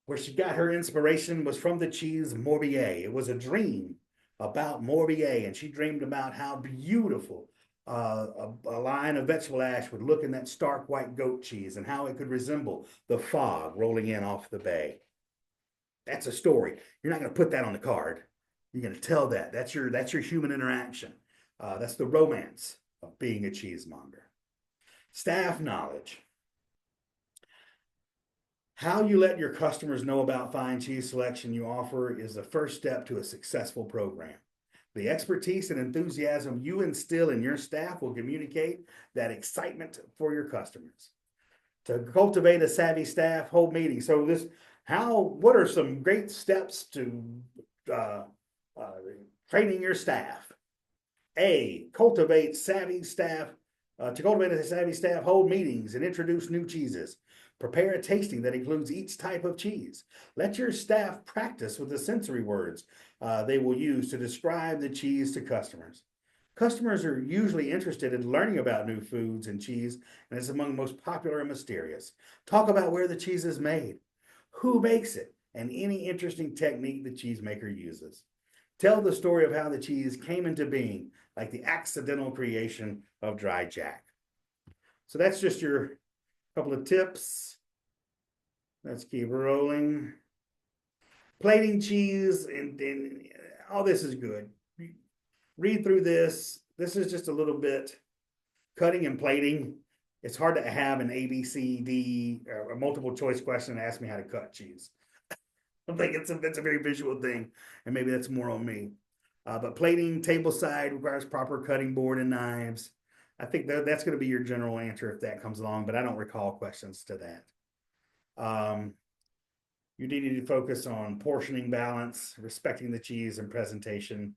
where she got her inspiration was from the cheese Morbier. It was a dream about Morbier, and she dreamed about how beautiful a line of vegetable ash would look in that stark white goat cheese, and how it could resemble the fog rolling in off the bay. That's a story. You're not going to put that on the card. You're going to tell that. That's your human interaction. That's the romance of being a cheesemonger. Staff knowledge. How you let your customers know about fine cheese selection you offer is the first step to a successful program. The expertise and enthusiasm you instill in your staff will communicate that excitement for your customers. To cultivate a savvy staff, hold meetings. So what are some great steps to training your staff? A, cultivate savvy staff. To cultivate a savvy staff, hold meetings and introduce new cheeses. Prepare a tasting that includes each type of cheese. Let your staff practice with the sensory words they will use to describe the cheese to customers. Customers are usually interested in learning about new foods and cheese, and it's among the most popular and mysterious. Talk about where the cheese is made, who makes it, and any interesting technique the cheesemaker uses. Tell the story of how the cheese came into being, like the accidental creation of dry jack. So that's just your couple of tips. Let's keep rolling. Plating cheese, and all this is good. Read through this. This is just a little bit cutting and plating. It's hard to have an A, B, C, D, or a multiple choice question and ask me how to cut cheese. I think it's a very visual thing, and maybe that's more on me. But plating table side requires proper cutting board and knives. I think that's going to be your general answer if that comes along, but I don't recall questions to that. You need to focus on portioning balance, respecting the cheese, and presentation.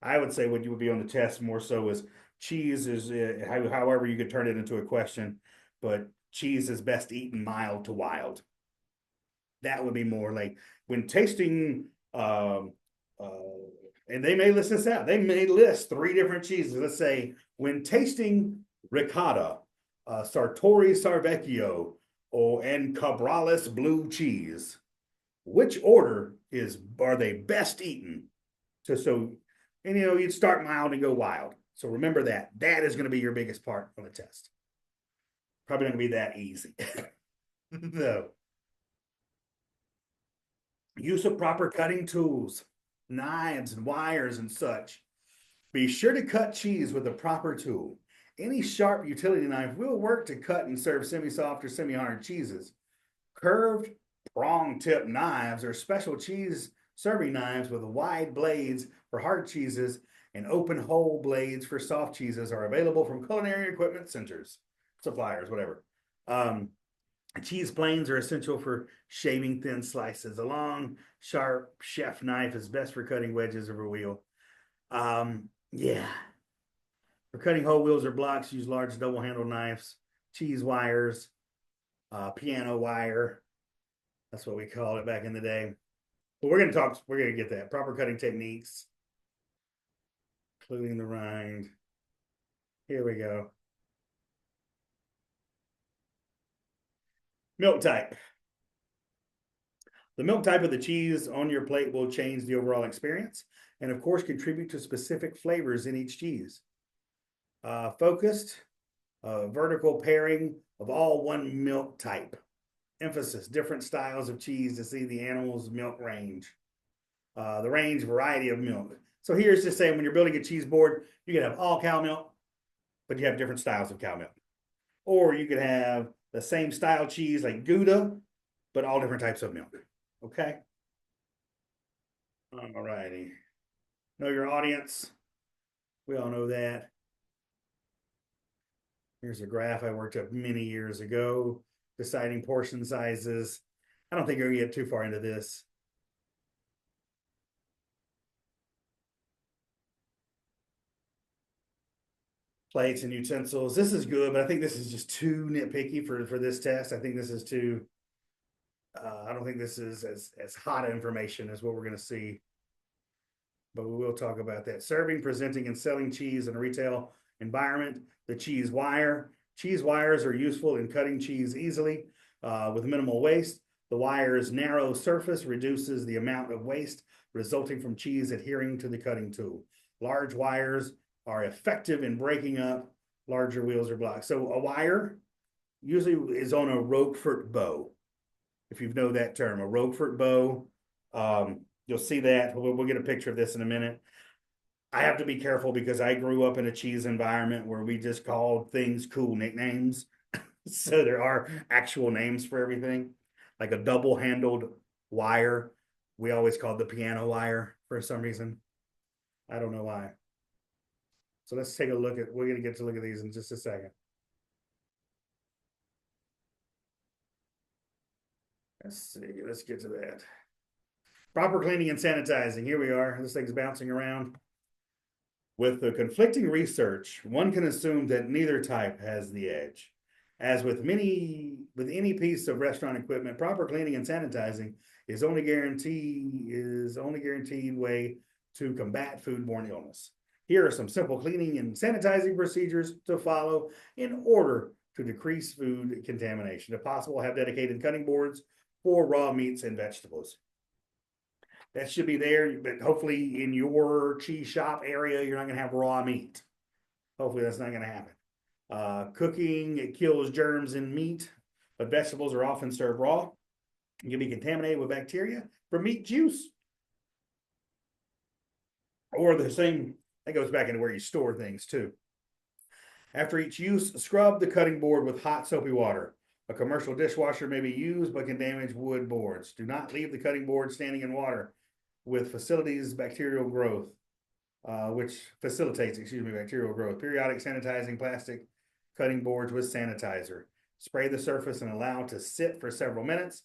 I would say what you would be on the test more so is cheese is, however you could turn it into a question, but cheese is best eaten mild to wild. That would be more like when tasting, and they may list this out. They may list 3 different cheeses. Let's say when tasting ricotta, sartori sarvecchio, and cabrales blue cheese, which order are they best eaten? And you'd start mild and go wild. So remember that. That is going to be your biggest part on the test. Probably not going to be that easy. No. Use of proper cutting tools, knives and wires and such. Be sure to cut cheese with a proper tool. Any sharp utility knife will work to cut and serve semi-soft or semi-hard cheeses. Curved prong tip knives are special cheese serving knives with wide blades for hard cheeses and open hole blades for soft cheeses are available from culinary equipment centers, suppliers, whatever. Cheese planes are essential for shaving thin slices. A long, sharp chef knife is best for cutting wedges over a wheel. Yeah. For cutting whole wheels or blocks, use large double-handled knives, cheese wires, piano wire. That's what we called it back in the day. But we're going to get that. Proper cutting techniques, including the rind. Here we go. Milk type. The milk type of the cheese on your plate will change the overall experience and, of course, contribute to specific flavors in each cheese. Focused, vertical pairing of all one milk type. Emphasis, different styles of cheese to see the animal's milk range. The range variety of milk. So here's just saying when you're building a cheese board, you can have all cow milk, but you have different styles of cow milk. Or you could have the same style cheese like Gouda, but all different types of milk. Okay? All righty. Know your audience. We all know that. Here's a graph I worked up many years ago, deciding portion sizes. I don't think you're going to get too far into this. Plates and utensils. This is good, but I think this is just too nitpicky for this test. I think this is too, I don't think this is as hot information as what we're going to see. But we will talk about that. Serving, presenting, and selling cheese in a retail environment. The cheese wire. Cheese wires are useful in cutting cheese easily with minimal waste. The wire's narrow surface reduces the amount of waste resulting from cheese adhering to the cutting tool. Large wires are effective in breaking up larger wheels or blocks. So a wire usually is on a Roquefort bow. If you know that term, a Roquefort bow, you'll see that. We'll get a picture of this in a minute. I have to be careful because I grew up in a cheese environment where we just called things cool nicknames. So there are actual names for everything. Like a double-handled wire, we always called the piano wire for some reason. I don't know why. So let's take a look at, we're going to get to look at these in just a second. Let's see, let's get to that. Proper cleaning and sanitizing. Here we are. This thing's bouncing around. With the conflicting research, one can assume that neither type has the edge. As with any piece of restaurant equipment, proper cleaning and sanitizing is only guaranteed way to combat foodborne illness. Here are some simple cleaning and sanitizing procedures to follow in order to decrease food contamination. If possible, have dedicated cutting boards for raw meats and vegetables. That should be there, but hopefully in your cheese shop area, you're not going to have raw meat. Hopefully that's not going to happen. Cooking, it kills germs in meat, but vegetables are often served raw. You can be contaminated with bacteria from meat juice. Or the same, that goes back into where you store things too. After each use, scrub the cutting board with hot soapy water. A commercial dishwasher may be used but can damage wood boards. Do not leave the cutting board standing in water with facilities bacterial growth, which facilitates, bacterial growth. Periodic sanitizing plastic cutting boards with sanitizer. Spray the surface and allow to sit for several minutes.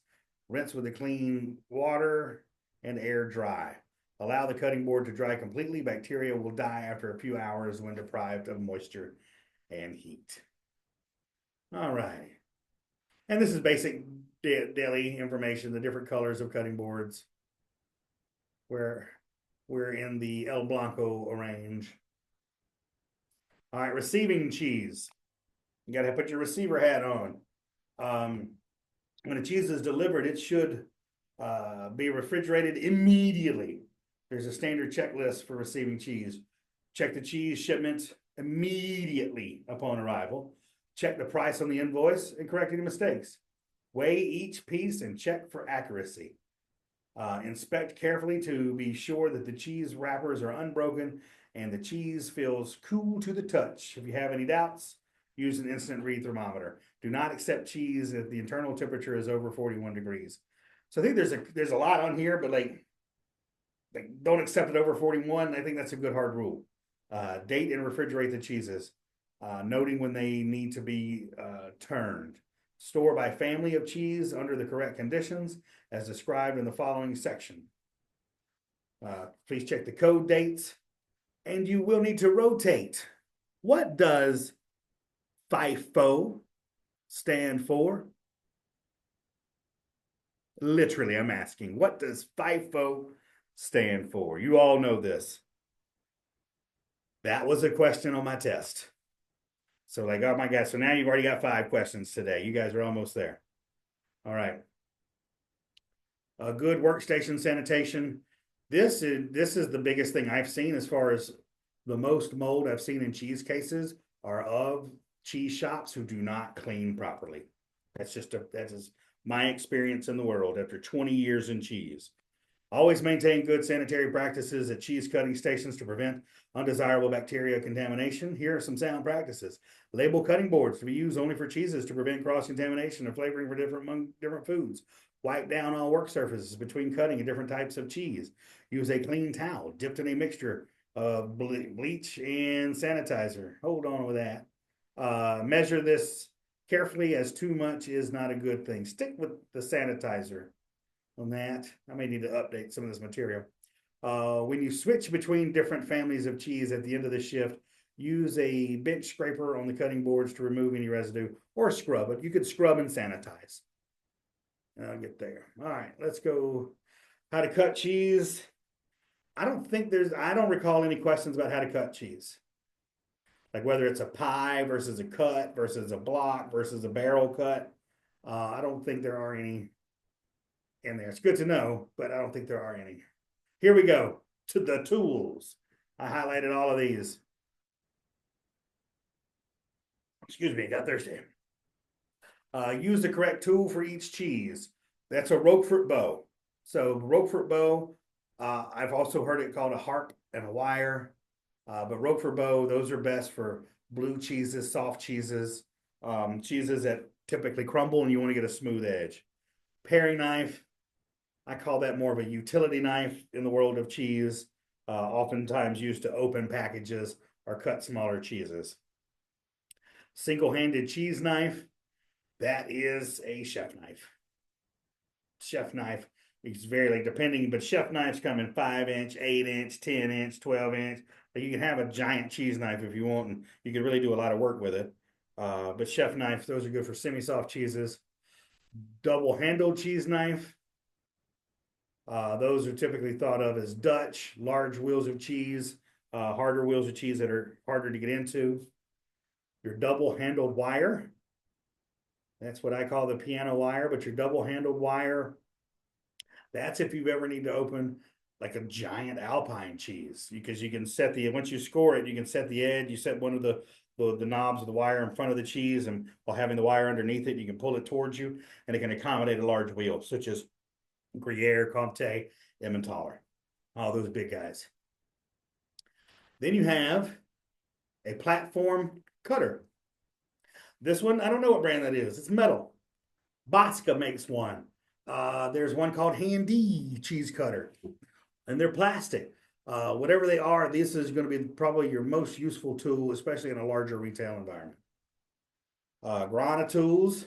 Rinse with a clean water and air dry. Allow the cutting board to dry completely. Bacteria will die after a few hours when deprived of moisture and heat. All right. And this is basic daily information, the different colors of cutting boards. We're in the El Blanco range. All right, receiving cheese. You got to put your receiver hat on. When a cheese is delivered, it should be refrigerated immediately. There's a standard checklist for receiving cheese. Check the cheese shipment immediately upon arrival. Check the price on the invoice and correct any mistakes. Weigh each piece and check for accuracy. Inspect carefully to be sure that the cheese wrappers are unbroken and the cheese feels cool to the touch. If you have any doubts, use an instant read thermometer. Do not accept cheese if the internal temperature is over 41 degrees. So I think there's a lot on here, but like don't accept it over 41. I think that's a good hard rule. Date and refrigerate the cheeses, noting when they need to be turned. Store by family of cheese under the correct conditions as described in the following section. Please check the code dates, and you will need to rotate. What does FIFO stand for? Literally, I'm asking, what does FIFO stand for? You all know this. That was a question on my test. So like, oh my God, so now you've already got 5 questions today. You guys are almost there. All right. A good workstation sanitation. This is the biggest thing I've seen as far as the most mold I've seen in cheese cases are of cheese shops who do not clean properly. That is my experience in the world after 20 years in cheese. Always maintain good sanitary practices at cheese cutting stations to prevent undesirable bacteria contamination. Here are some sound practices. Label cutting boards to be used only for cheeses to prevent cross-contamination of flavoring for different foods. Wipe down all work surfaces between cutting and different types of cheese. Use a clean towel dipped in a mixture of bleach and sanitizer. Hold on with that. Measure this carefully, as too much is not a good thing. Stick with the sanitizer on that. I may need to update some of this material. When you switch between different families of cheese at the end of the shift, use a bench scraper on the cutting boards to remove any residue or scrub it. You could scrub and sanitize. And I'll get there. All right, let's go. How to cut cheese. I don't recall any questions about how to cut cheese. Like whether it's a pie versus a cut versus a block versus a barrel cut. I don't think there are any in there. It's good to know, but I don't think there are any. Here we go to the tools. I highlighted all of these. Excuse me, I got thirsty. Use the correct tool for each cheese. That's a Roquefort bow. So Roquefort bow, I've also heard it called a harp and a wire. But Roquefort bow, those are best for blue cheeses, soft cheeses, cheeses that typically crumble and you want to get a smooth edge. Paring knife, I call that more of a utility knife in the world of cheese, oftentimes used to open packages or cut smaller cheeses. Single-handed cheese knife, that is a chef knife. Chef knife, it's very like depending, but chef knives come in 5-inch, 8-inch, 10-inch, 12-inch. You can have a giant cheese knife if you want, and you can really do a lot of work with it. But chef knife, those are good for semi-soft cheeses. Double-handled cheese knife. Those are typically thought of as Dutch, large wheels of cheese, harder wheels of cheese that are harder to get into. Your double-handled wire. That's what I call the piano wire, but your double-handled wire, that's if you ever need to open like a giant Alpine cheese, because you can set once you score it, you can set the edge, you set one of the knobs of the wire in front of the cheese, and while having the wire underneath it, you can pull it towards you, and it can accommodate a large wheel, such as Gruyere, Comté, Emmentaler, all those big guys. Then you have a platform cutter. This one, I don't know what brand that is. It's metal. Bosca makes one. There's one called Handy Cheese Cutter, and they're plastic. Whatever they are, this is going to be probably your most useful tool, especially in a larger retail environment. Grana tools.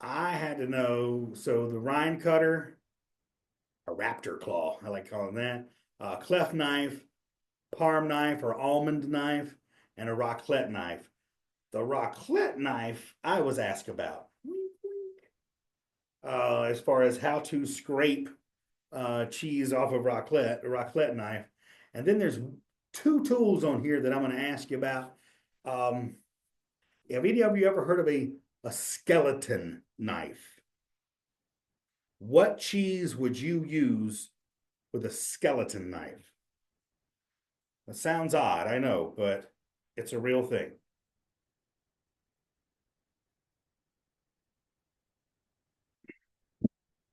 I had to know, so the rind cutter, a raptor claw, I like calling that, cleft knife, parm knife or almond knife, and a raclette knife. The raclette knife I was asked about. As far as how to scrape cheese off of a raclette knife. And then there's two tools on here that I'm going to ask you about. Have any of you ever heard of a skeleton knife? What cheese would you use with a skeleton knife? It sounds odd, I know, but it's a real thing.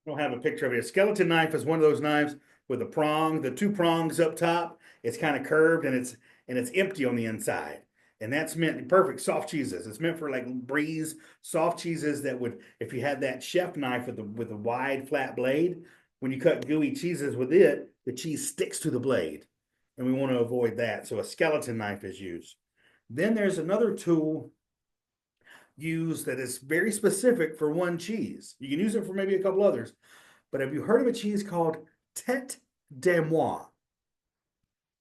I don't have a picture of it. A skeleton knife is one of those knives with a prong, the two prongs up top. It's kind of curved and it's empty on the inside. And that's meant perfect soft cheeses. It's meant for like bries, soft cheeses that would, if you had that chef knife with a wide flat blade, when you cut gooey cheeses with it, the cheese sticks to the blade. And we want to avoid that. So a skeleton knife is used. Then there's another tool used that is very specific for one cheese. You can use it for maybe a couple others. But have you heard of a cheese called tête de moine?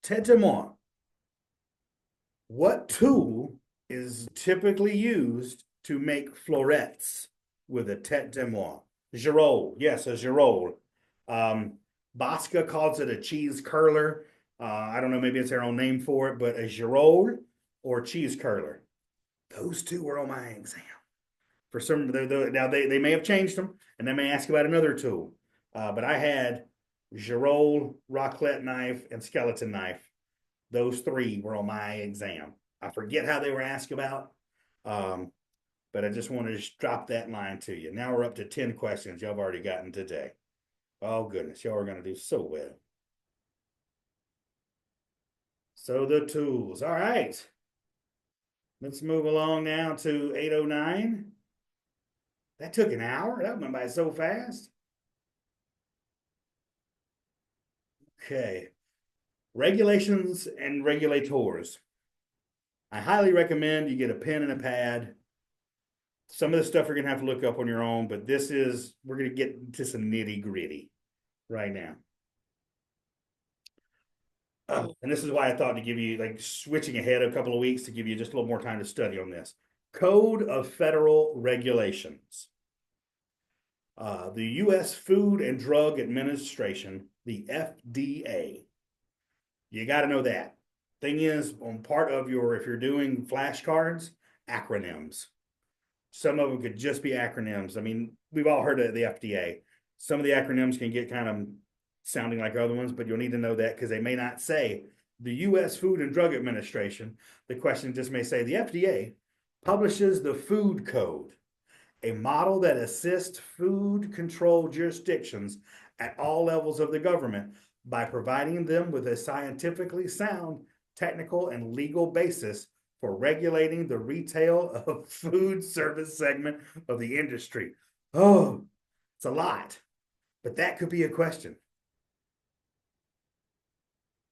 Tête de moine. What tool is typically used to make florets with a tête de moine? Girole, yes, a girole. Bosca calls it a cheese curler. I don't know, maybe it's their own name for it, but a girole or cheese curler. Those two were on my exam. For some, now they may have changed them, and they may ask about another tool. But I had girole, raclette knife, and skeleton knife. Those three were on my exam. I forget how they were asked about, but I just wanted to drop that line to you. Now we're up to 10 questions y'all have already gotten today. Oh, goodness, y'all are going to do so well. So the tools. All right. Let's move along now to 809. That took an hour. That went by so fast. Okay. Regulations and regulators. I highly recommend you get a pen and a pad. Some of the stuff you're going to have to look up on your own, but we're going to get into some nitty gritty right now. And this is why I thought to give you, like, switching ahead a couple of weeks to give you just a little more time to study on this. Code of Federal Regulations. The U.S. Food and Drug Administration, the FDA. You got to know that. Thing is, on part of if you're doing flashcards, acronyms. Some of them could just be acronyms. I mean, we've all heard of the FDA. Some of the acronyms can get kind of sounding like other ones, but you'll need to know that because they may not say the U.S. Food and Drug Administration. The question just may say the FDA publishes the Food Code, a model that assists food control jurisdictions at all levels of the government by providing them with a scientifically sound, technical, and legal basis for regulating the retail of food service segment of the industry. Oh, it's a lot, but that could be a question.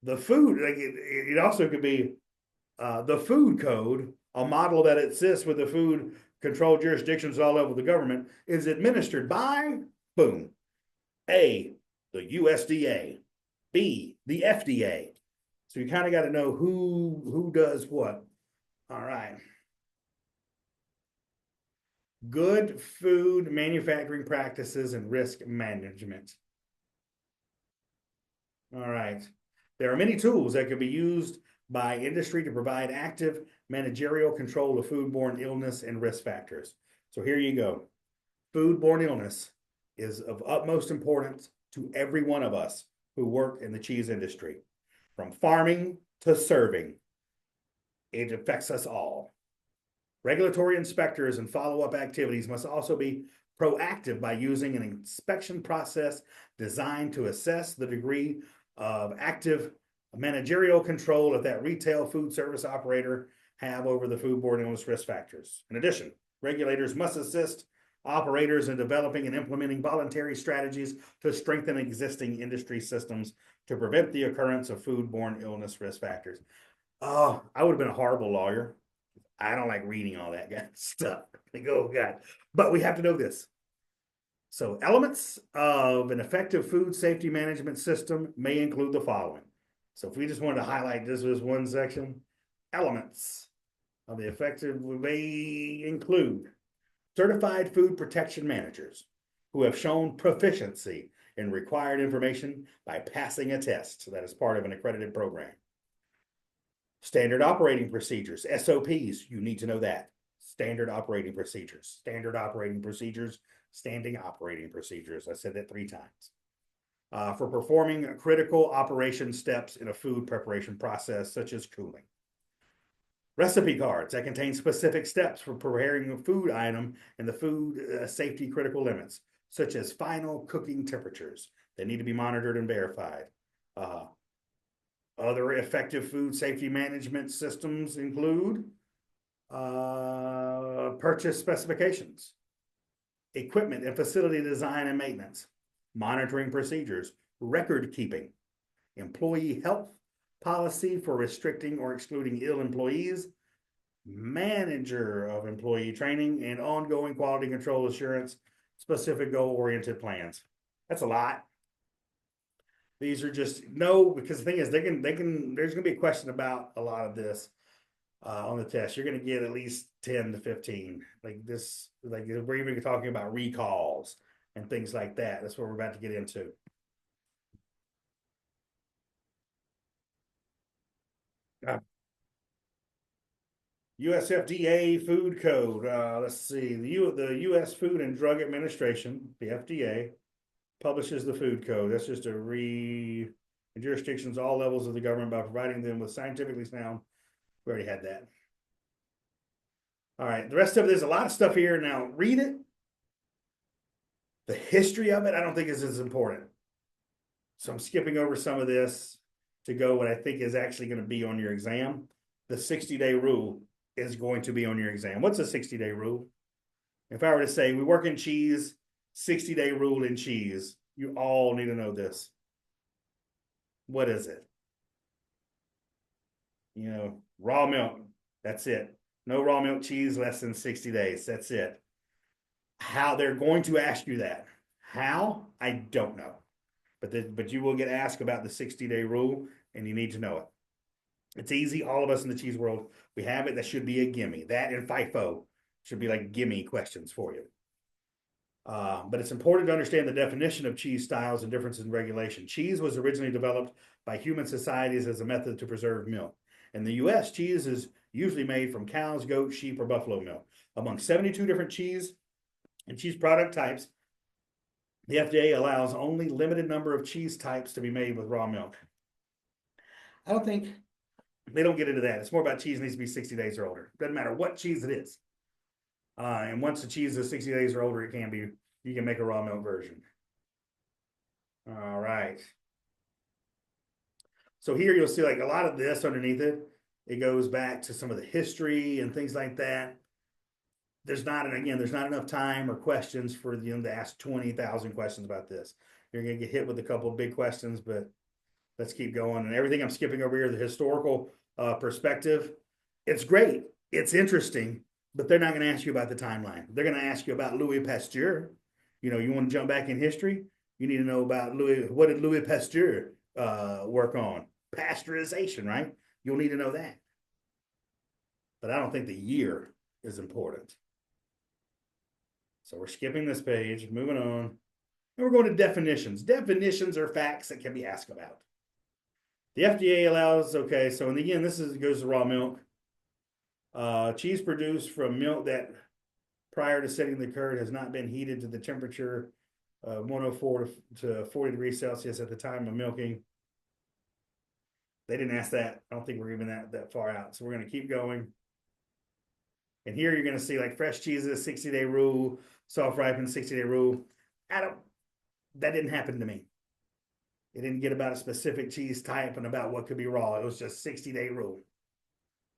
The food, like it also could be the food code, a model that assists with the food control jurisdictions all over the government, is administered by, boom, A, the USDA, B, the FDA. So you kind of got to know who does what. All right. Good food manufacturing practices and risk management. All right. There are many tools that can be used by industry to provide active managerial control of foodborne illness and risk factors. So here you go. Foodborne illness is of utmost importance to every one of us who work in the cheese industry. From farming to serving, it affects us all. Regulatory inspectors and follow-up activities must also be proactive by using an inspection process designed to assess the degree of active managerial control of that retail food service operator have over the foodborne illness risk factors. In addition, regulators must assist operators in developing and implementing voluntary strategies to strengthen existing industry systems to prevent the occurrence of foodborne illness risk factors. Oh, I would have been a horrible lawyer. I don't like reading all that kind of stuff. Like, oh God. But we have to know this. So elements of an effective food safety management system may include the following. So if we just wanted to highlight this as one section, elements of the effective may include certified food protection managers who have shown proficiency in required information by passing a test that is part of an accredited program. Standard operating procedures, SOPs, you need to know that. Standard operating procedures, standing operating procedures. I said that 3 times. For performing critical operation steps in a food preparation process, such as cooling. Recipe cards that contain specific steps for preparing a food item and the food safety critical limits, such as final cooking temperatures. They need to be monitored and verified. Other effective food safety management systems include purchase specifications, equipment and facility design and maintenance, monitoring procedures, record keeping, employee health policy for restricting or excluding ill employees, manager of employee training, and ongoing quality control assurance, specific goal-oriented plans. That's a lot. These are just because the thing is, there's going to be a question about a lot of this on the test. You're going to get at least 10 to 15. Like this, like we're even talking about recalls and things like that. That's what we're about to get into. US FDA Food Code. Let's see. The US Food and Drug Administration, the FDA, publishes the food code. That's just jurisdictions all levels of the government by providing them with scientifically sound. We already had that. All right, the rest of it is a lot of stuff here. Now read it. The history of it, I don't think is as important. So I'm skipping over some of this to go what I think is actually going to be on your exam. The 60-day rule is going to be on your exam. What's a 60-day rule? If I were to say we work in cheese, 60-day rule in cheese, you all need to know this. What is it? Raw milk. That's it. No raw milk cheese less than 60 days. That's it. How they're going to ask you that. How? I don't know. But you will get asked about the 60-day rule, and you need to know it. It's easy. All of us in the cheese world, we have it. That should be a gimme. That and FIFO should be like gimme questions for you. But it's important to understand the definition of cheese styles and differences in regulation. Cheese was originally developed by human societies as a method to preserve milk. In the U.S., cheese is usually made from cows, goats, sheep, or buffalo milk. Among 72 different cheese and cheese product types, the FDA allows only limited number of cheese types to be made with raw milk. I don't think they don't get into that. It's more about cheese needs to be 60 days or older. Doesn't matter what cheese it is. And once the cheese is 60 days or older, you can make a raw milk version. All right. So here you'll see like a lot of this underneath it. It goes back to some of the history and things like that. There's not enough time or questions for them to ask 20,000 questions about this. You're going to get hit with a couple of big questions, but let's keep going. And everything I'm skipping over here, the historical perspective, it's great. It's interesting, but they're not going to ask you about the timeline. They're going to ask you about Louis Pasteur. You want to jump back in history? You need to know about what did Louis Pasteur work on? Pasteurization, right? You'll need to know that. But I don't think the year is important. So we're skipping this page, moving on. And we're going to definitions. Definitions are facts that can be asked about. The FDA allows, okay, so in the end, goes to raw milk. Cheese produced from milk that prior to setting the curd has not been heated to the temperature of 104 to 40 degrees Celsius at the time of milking. They didn't ask that. I don't think we're even that far out. So we're going to keep going. And here you're going to see like fresh cheeses, 60-day rule, soft ripened 60-day rule. That didn't happen to me. It didn't get about a specific cheese type and about what could be raw. It was just 60-day rule.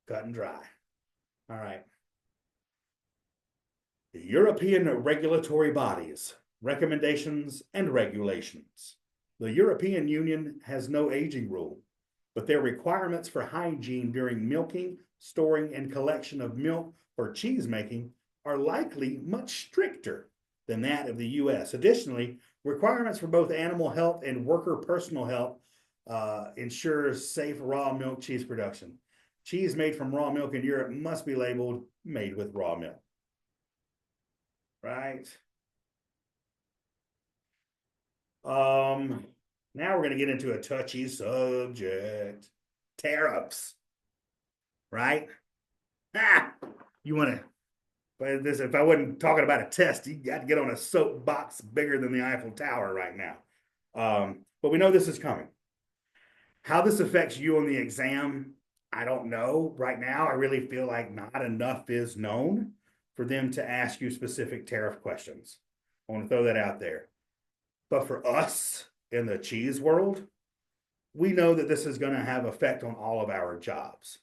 Cut and dry. All right. The European regulatory bodies, recommendations and regulations. The European Union has no aging rule, but their requirements for hygiene during milking, storing, and collection of milk for cheese making are likely much stricter than that of the US. Additionally, requirements for both animal health and worker personal health ensures safe raw milk cheese production. Cheese made from raw milk in Europe must be labeled made with raw milk. Right? Now we're going to get into a touchy subject. Tariffs. Right? You want to, but this, if I wasn't talking about a test, you got to get on a soapbox bigger than the Eiffel Tower right now. But we know this is coming. How this affects you on the exam, I don't know. Right now, I really feel like not enough is known for them to ask you specific tariff questions. I want to throw that out there. But for us in the cheese world, we know that this is going to have effect on all of our jobs,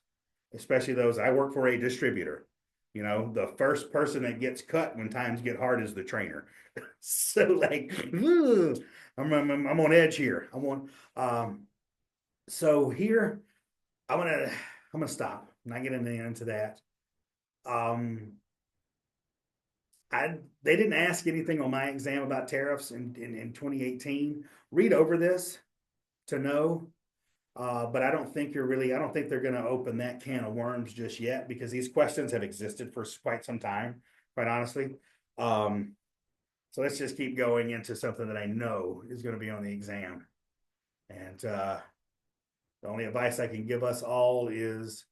especially those. I work for a distributor. You know, the first person that gets cut when times get hard is the trainer. So like, I'm on edge here. So here, I'm gonna stop. I'm not getting into that. They didn't ask anything on my exam about tariffs in 2018. Read over this to know. But I don't think they're going to open that can of worms just yet, because these questions have existed for quite some time, quite honestly. So let's just keep going into something that I know is going to be on the exam. And the only advice I can give us all is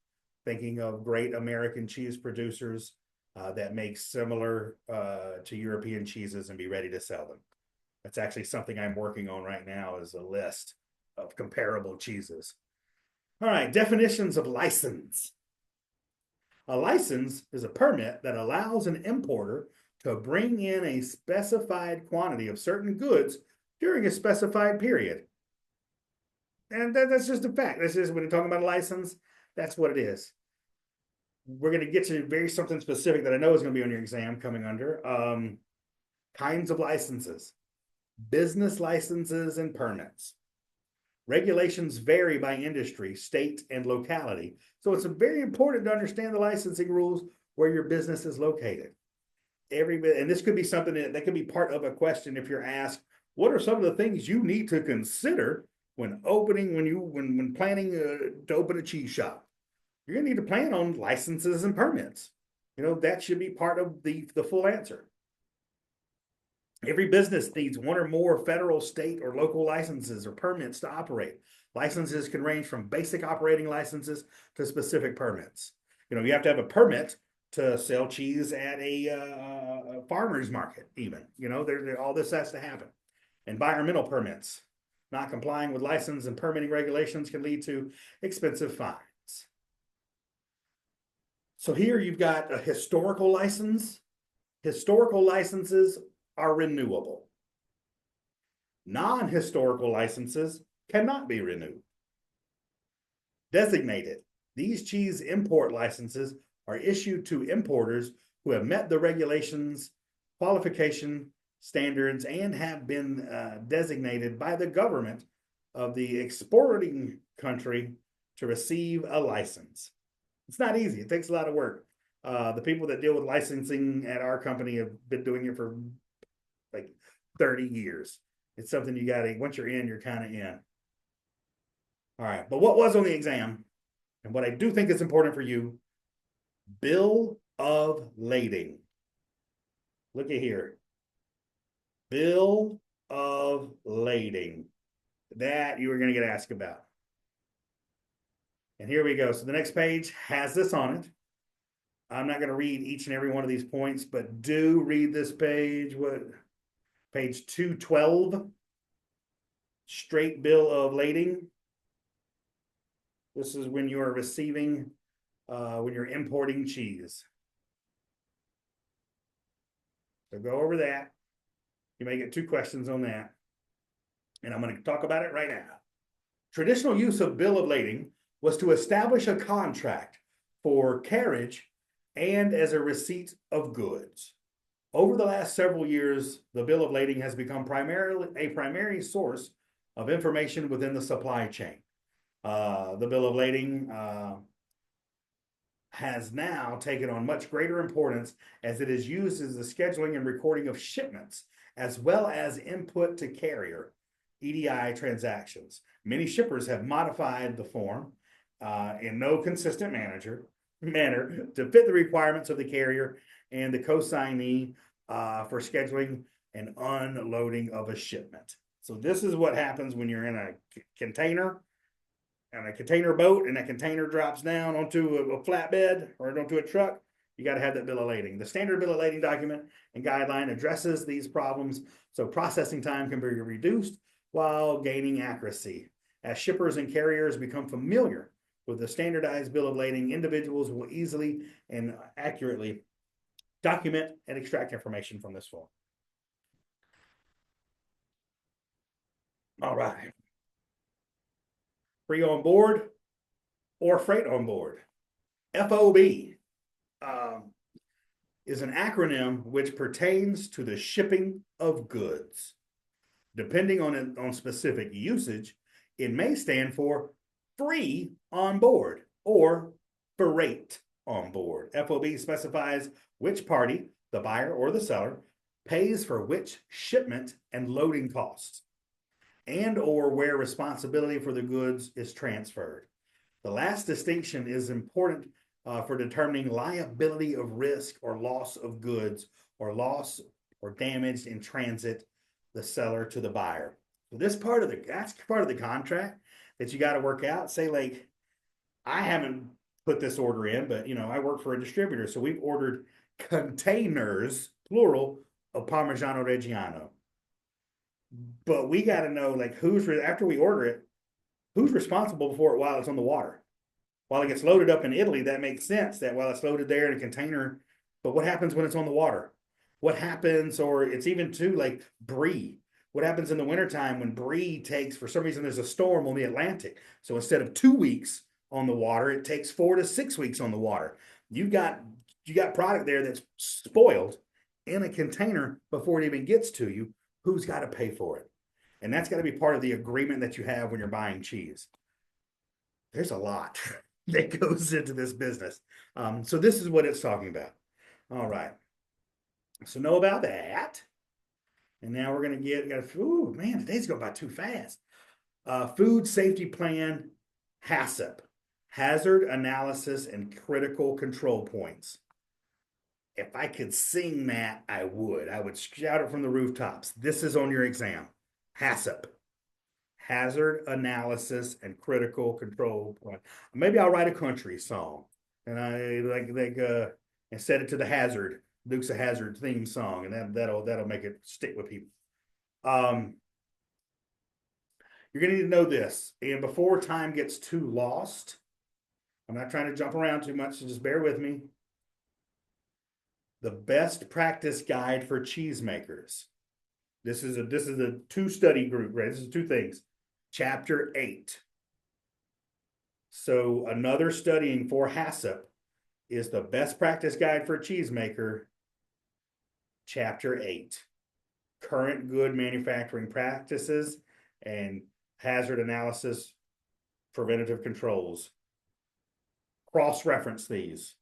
thinking of great American cheese producers that make similar to European cheeses and be ready to sell them. That's actually something I'm working on right now, is a list of comparable cheeses. All right, definitions of license. A license is a permit that allows an importer to bring in a specified quantity of certain goods during a specified period. And that's just a fact. This is, when you're talking about a license, that's what it is. We're going to get to something specific that I know is going to be on your exam coming under. Kinds of licenses, business licenses and permits. Regulations vary by industry, state, and locality. So it's very important to understand the licensing rules where your business is located. And this could be something that could be part of a question if you're asked, what are some of the things you need to consider when planning to open a cheese shop? You're going to need to plan on licenses and permits. You know, that should be part of the full answer. Every business needs one or more federal, state, or local licenses or permits to operate. Licenses can range from basic operating licenses to specific permits. You know, you have to have a permit to sell cheese at a farmer's market, even. You know, all this has to happen. Environmental permits. Not complying with license and permitting regulations can lead to expensive fines. So here you've got a historical license. Historical licenses are renewable. Non-historical licenses cannot be renewed. Designated. These cheese import licenses are issued to importers who have met the regulations, qualification standards, and have been designated by the government of the exporting country to receive a license. It's not easy. It takes a lot of work. The people that deal with licensing at our company have been doing it for like 30 years. It's something you got to, once you're in, you're kind of in. All right. But what was on the exam, and what I do think is important for you, bill of lading. Look at here. Bill of lading. That you were going to get asked about. And here we go. So the next page has this on it. I'm not going to read each and every one of these points, but do read this page. What? Page 212. Straight bill of lading. This is when you are receiving, when you're importing cheese. So go over that. You may get 2 questions on that. And I'm going to talk about it right now. Traditional use of bill of lading was to establish a contract for carriage and as a receipt of goods. Over the last several years, the bill of lading has become primarily a primary source of information within the supply chain. The bill of lading has now taken on much greater importance as it is used as the scheduling and recording of shipments, as well as input to carrier EDI transactions. Many shippers have modified the form in no consistent manner to fit the requirements of the carrier and the consignee for scheduling and unloading of a shipment. So this is what happens when you're in a container and a container boat and that container drops down onto a flatbed or onto a truck. You got to have that bill of lading. The standard bill of lading document and guideline addresses these problems so processing time can be reduced while gaining accuracy. As shippers and carriers become familiar with the standardized bill of lading, individuals will easily and accurately document and extract information from this form. All right. Free on board or freight on board. FOB is an acronym which pertains to the shipping of goods. Depending on specific usage, it may stand for free on board or freight on board. FOB specifies which party, the buyer or the seller, pays for which shipment and loading costs, and or where responsibility for the goods is transferred. The last distinction is important for determining liability of risk or loss of goods or loss or damage in transit the seller to the buyer. So that's part of the contract that you got to work out. Say like, I haven't put this order in, but I work for a distributor. So we've ordered containers, plural, of Parmigiano Reggiano. But we got to know like after we order it, who's responsible for it while it's on the water. While it gets loaded up in Italy, that makes sense that while it's loaded there in a container, but what happens when it's on the water? What happens, or it's even too like brie. What happens in the wintertime when brie takes, for some reason, there's a storm on the Atlantic. So instead of 2 weeks on the water, it takes 4 to 6 weeks on the water. You got product there that's spoiled in a container before it even gets to you. Who's got to pay for it? And that's got to be part of the agreement that you have when you're buying cheese. There's a lot that goes into this business. So this is what it's talking about. All right. So know about that. And now we're going to ooh, man, today's going by too fast. Food Safety Plan, HACCP, Hazard Analysis and Critical Control Points. If I could sing that, I would. I would shout it from the rooftops. This is on your exam. HACCP, Hazard Analysis and Critical Control Point. Maybe I'll write a country song and and set it to the Hazard. Dukes of Hazzard theme song, and that'll make it stick with people. You're gonna need to know this, and before time gets too lost, I'm not trying to jump around too much, so just bear with me. The best practice guide for cheesemakers. This is a 2-study group, right? This is 2 things. Chapter 8. So another studying for HACCP is the best practice guide for a cheesemaker. Chapter 8, current good manufacturing practices and hazard analysis, preventative controls. Cross-reference these.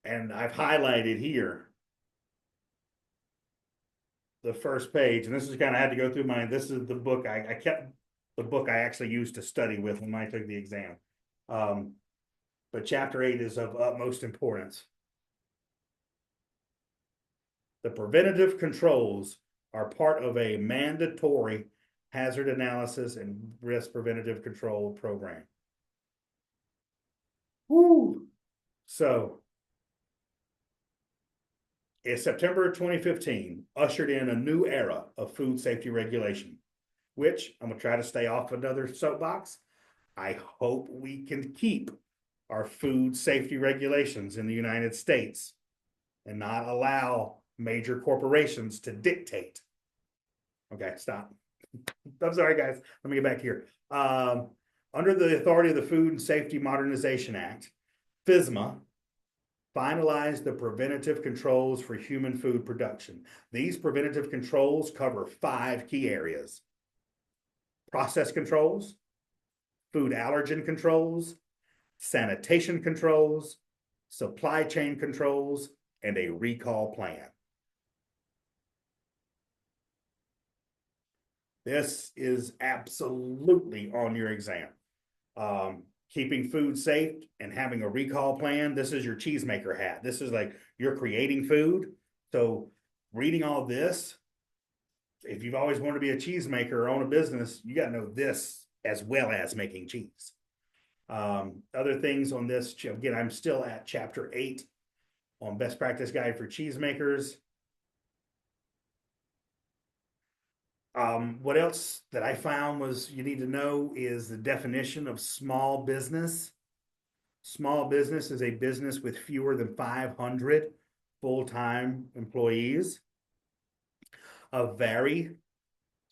And I've highlighted here the first page, and this is kind of had to go through this is the book, I kept the book I actually used to study with when I took the exam. But chapter 8 is of utmost importance. The preventative controls are part of a mandatory hazard analysis and risk preventative control program. Woo! So, in September 2015, ushered in a new era of food safety regulation, which I'm going to try to stay off another soapbox. I hope we can keep our food safety regulations in the United States and not allow major corporations to dictate. Okay, stop. I'm sorry, guys. Let me get back here. Under the authority of the Food and Safety Modernization Act, FSMA finalized the preventative controls for human food production. These preventative controls cover 5 key areas: process controls, food allergen controls, sanitation controls, supply chain controls, and a recall plan. This is absolutely on your exam. Keeping food safe and having a recall plan. This is your cheesemaker hat. This is like you're creating food. So reading all this, if you've always wanted to be a cheesemaker or own a business, you got to know this as well as making cheese. Other things on this, again, I'm still at chapter 8 on best practice guide for cheesemakers. What else that I found was you need to know is the definition of small business. Small business is a business with fewer than 500 full-time employees. A very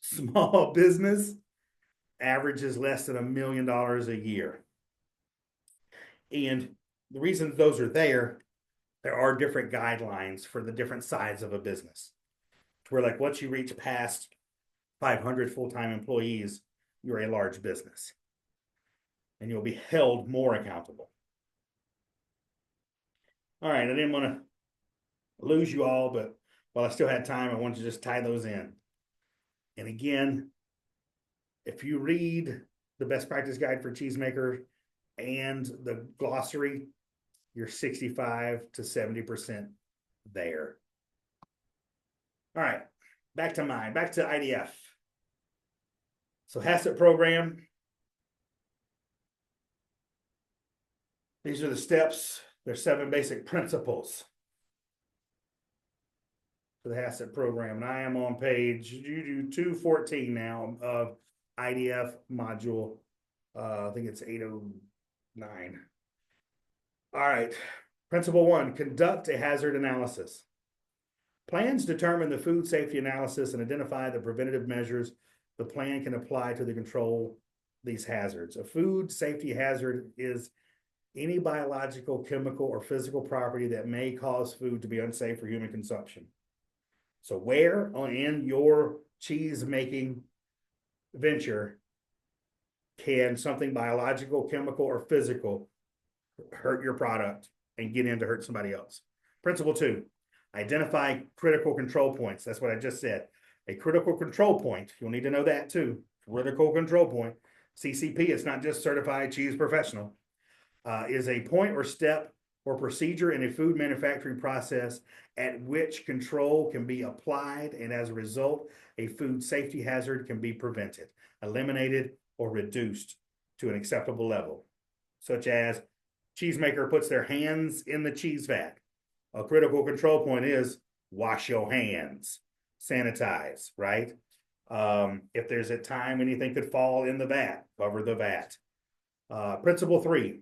small business averages less than $1 million a year. And the reason those are there are different guidelines for the different sides of a business. Where like once you reach past 500 full-time employees, you're a large business. And you'll be held more accountable. All right, I didn't want to lose you all, but while I still had time, I wanted to just tie those in. And again, if you read the best practice guide for cheesemaker and the glossary, you're 65 to 70% there. All right, back to IDF. So HACCP program. These are the steps. There's 7 basic principles for the HACCP program. And I am on page 214 now of IDF module. I think it's 809. All right. Principle 1, conduct a hazard analysis. Plans determine the food safety analysis and identify the preventative measures the plan can apply to the control these hazards. A food safety hazard is any biological, chemical, or physical property that may cause food to be unsafe for human consumption. So where in your cheese making venture can something biological, chemical, or physical hurt your product and get in to hurt somebody else? Principle 2, identify critical control points. That's what I just said. A critical control point, you'll need to know that too. Critical control point, CCP, it's not just certified cheese professional, is a point or step or procedure in a food manufacturing process at which control can be applied, and as a result, a food safety hazard can be prevented, eliminated, or reduced to an acceptable level, such as cheesemaker puts their hands in the cheese vat. A critical control point is wash your hands, sanitize, right? If there's a time anything could fall in the vat, cover the vat. Principle 3,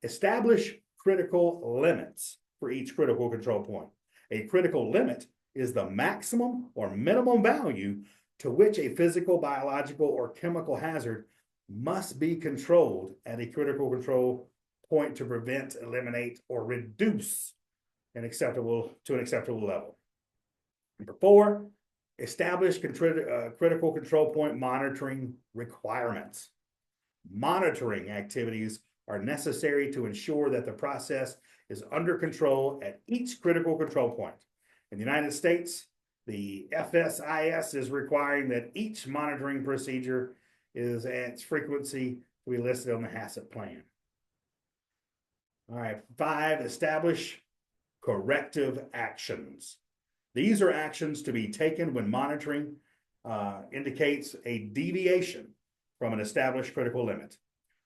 establish critical limits for each critical control point. A critical limit is the maximum or minimum value to which a physical, biological, or chemical hazard must be controlled at a critical control point to prevent, eliminate, or reduce to an acceptable level. Number 4, establish critical control point monitoring requirements. Monitoring activities are necessary to ensure that the process is under control at each critical control point. In the United States, the FSIS is requiring that each monitoring procedure is at its frequency to be listed on the HACCP plan. All right, 5, establish corrective actions. These are actions to be taken when monitoring indicates a deviation from an established critical limit.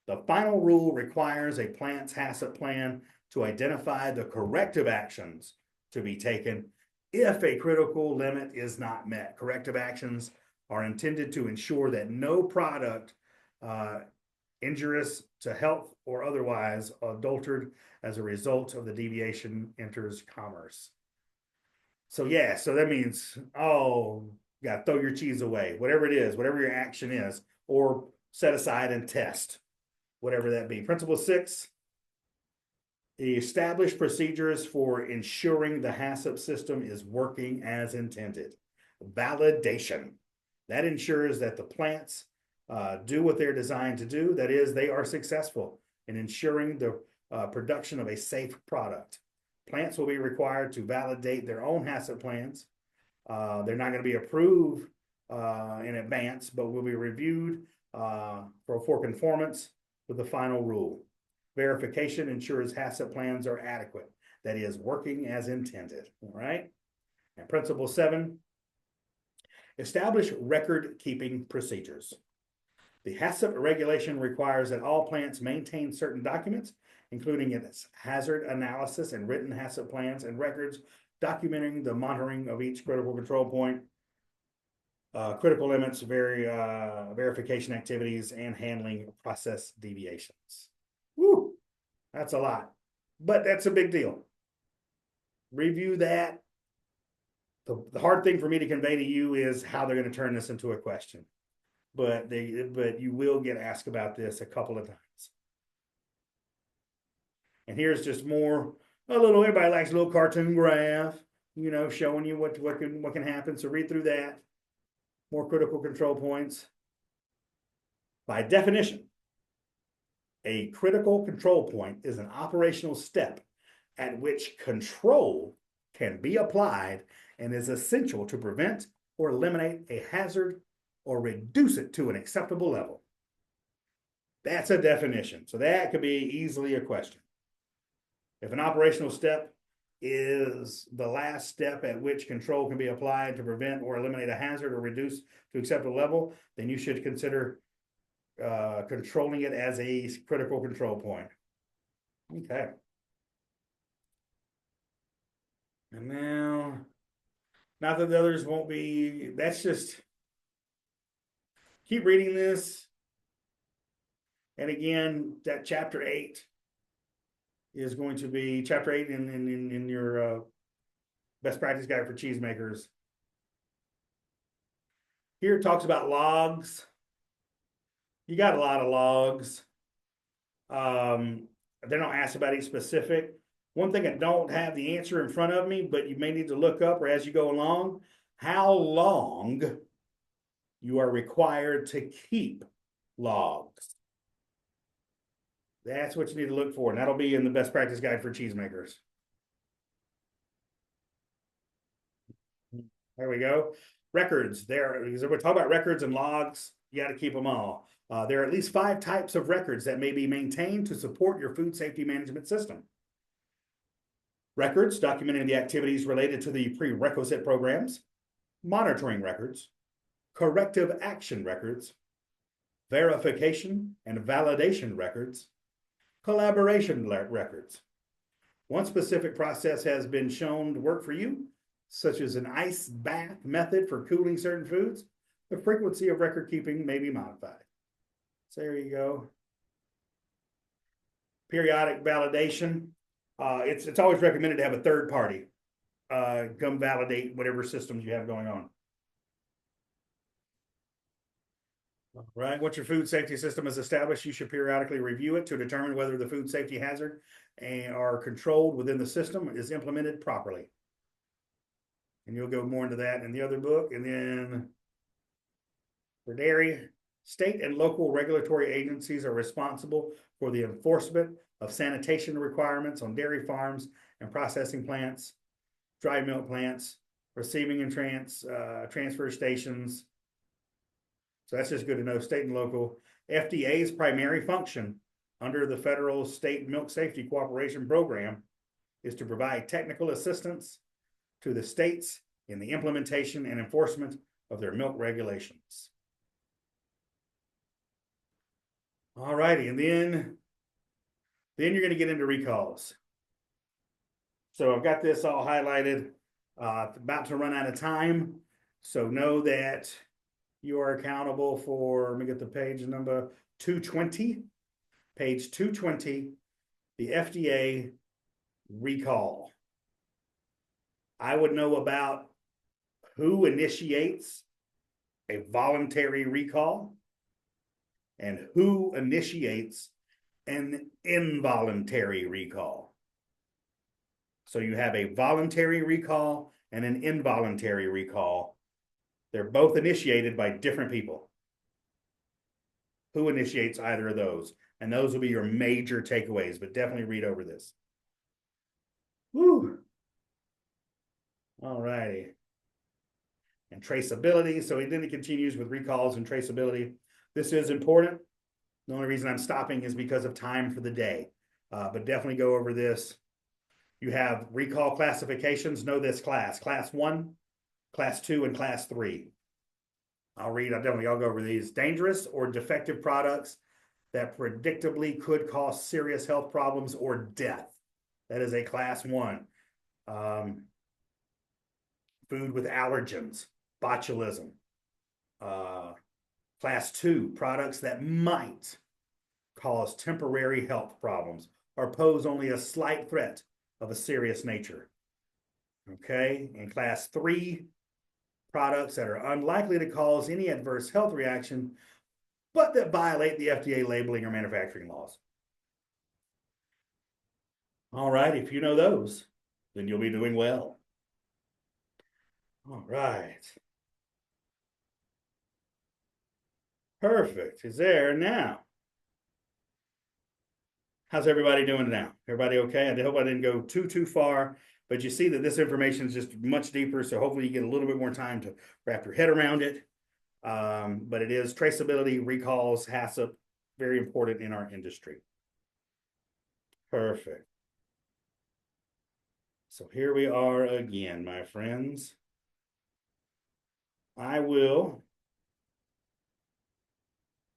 The final rule requires a plant's HACCP plan to identify the corrective actions to be taken if a critical limit is not met. Corrective actions are intended to ensure that no product injurious to health or otherwise adulterated as a result of the deviation enters commerce. So yeah, so that means, oh, you gotta throw your cheese away, whatever it is, whatever your action is, or set aside and test, whatever that be. Principle 6, establish procedures for ensuring the HACCP system is working as intended. Validation. That ensures that the plants do what they're designed to do. That is, they are successful in ensuring the production of a safe product. Plants will be required to validate their own HACCP plans. They're not going to be approved in advance, but will be reviewed for conformance with the final rule. Verification ensures HACCP plans are adequate, that is, working as intended. All right. And principle 7, establish record-keeping procedures. The HACCP regulation requires that all plants maintain certain documents, including its hazard analysis and written HACCP plans and records documenting the monitoring of each critical control point, critical limits, verification activities, and handling process deviations. Woo, that's a lot, but that's a big deal. Review that. The hard thing for me to convey to you is how they're going to turn this into a question. But you will get asked about this a couple of times. And here's just more, everybody likes a little cartoon graph, showing you what can happen. So read through that. More critical control points. By definition, a critical control point is an operational step at which control can be applied and is essential to prevent or eliminate a hazard or reduce it to an acceptable level. That's a definition. So that could be easily a question. If an operational step is the last step at which control can be applied to prevent or eliminate a hazard or reduce to acceptable level, then you should consider controlling it as a critical control point. Okay. And now, not that the others won't be, that's just, keep reading this. And again, that chapter 8 is going to be chapter 8 in your best practice guide for cheesemakers. Here it talks about logs. You got a lot of logs. They don't ask about each specific. One thing I don't have the answer in front of me, but you may need to look up or as you go along, how long you are required to keep logs. That's what you need to look for, and that'll be in the best practice guide for cheesemakers. There we go. Records. Because we're talking about records and logs, you got to keep them all. There are at least 5 types of records that may be maintained to support your food safety management system. Records documenting the activities related to the prerequisite programs, monitoring records, corrective action records, verification and validation records, collaboration records. One specific process has been shown to work for you, such as an ice bath method for cooling certain foods. The frequency of record keeping may be modified. So there you go. Periodic validation. It's always recommended to have a third party come validate whatever systems you have going on. All right, once your food safety system is established, you should periodically review it to determine whether the food safety hazard are controlled within the system is implemented properly. And you'll go more into that in the other book. And then for dairy, state and local regulatory agencies are responsible for the enforcement of sanitation requirements on dairy farms and processing plants, dry milk plants, receiving and transfer stations. So that's just good to know, state and local. FDA's primary function under the Federal State Milk Safety Cooperation Program is to provide technical assistance to the states in the implementation and enforcement of their milk regulations. All righty, and then you're going to get into recalls. So I've got this all highlighted. About to run out of time, so know that you are accountable for, let me get the page number, 220, page 220, the FDA recall. I would know about who initiates a voluntary recall and who initiates an involuntary recall. So you have a voluntary recall and an involuntary recall. They're both initiated by different people. Who initiates either of those? And those will be your major takeaways, but definitely read over this. Woo. All righty. And traceability. So then it continues with recalls and traceability. This is important. The only reason I'm stopping is because of time for the day. But definitely go over this. You have recall classifications. Know this class. Class 1, Class 2, and Class 3. I'll go over these. Dangerous or defective products that predictably could cause serious health problems or death. That is a Class 1. Food with allergens, botulism. Class 2, products that might cause temporary health problems or pose only a slight threat of a serious nature. Okay, and Class 3, products that are unlikely to cause any adverse health reaction, but that violate the FDA labeling or manufacturing laws. All right, if you know those, then you'll be doing well. All right. Perfect. Is there now? How's everybody doing now? Everybody okay? I hope I didn't go too far, but you see that this information is just much deeper, so hopefully you get a little bit more time to wrap your head around it. But it is traceability, recalls, HACCP, very important in our industry. Perfect. So here we are again, my friends. I will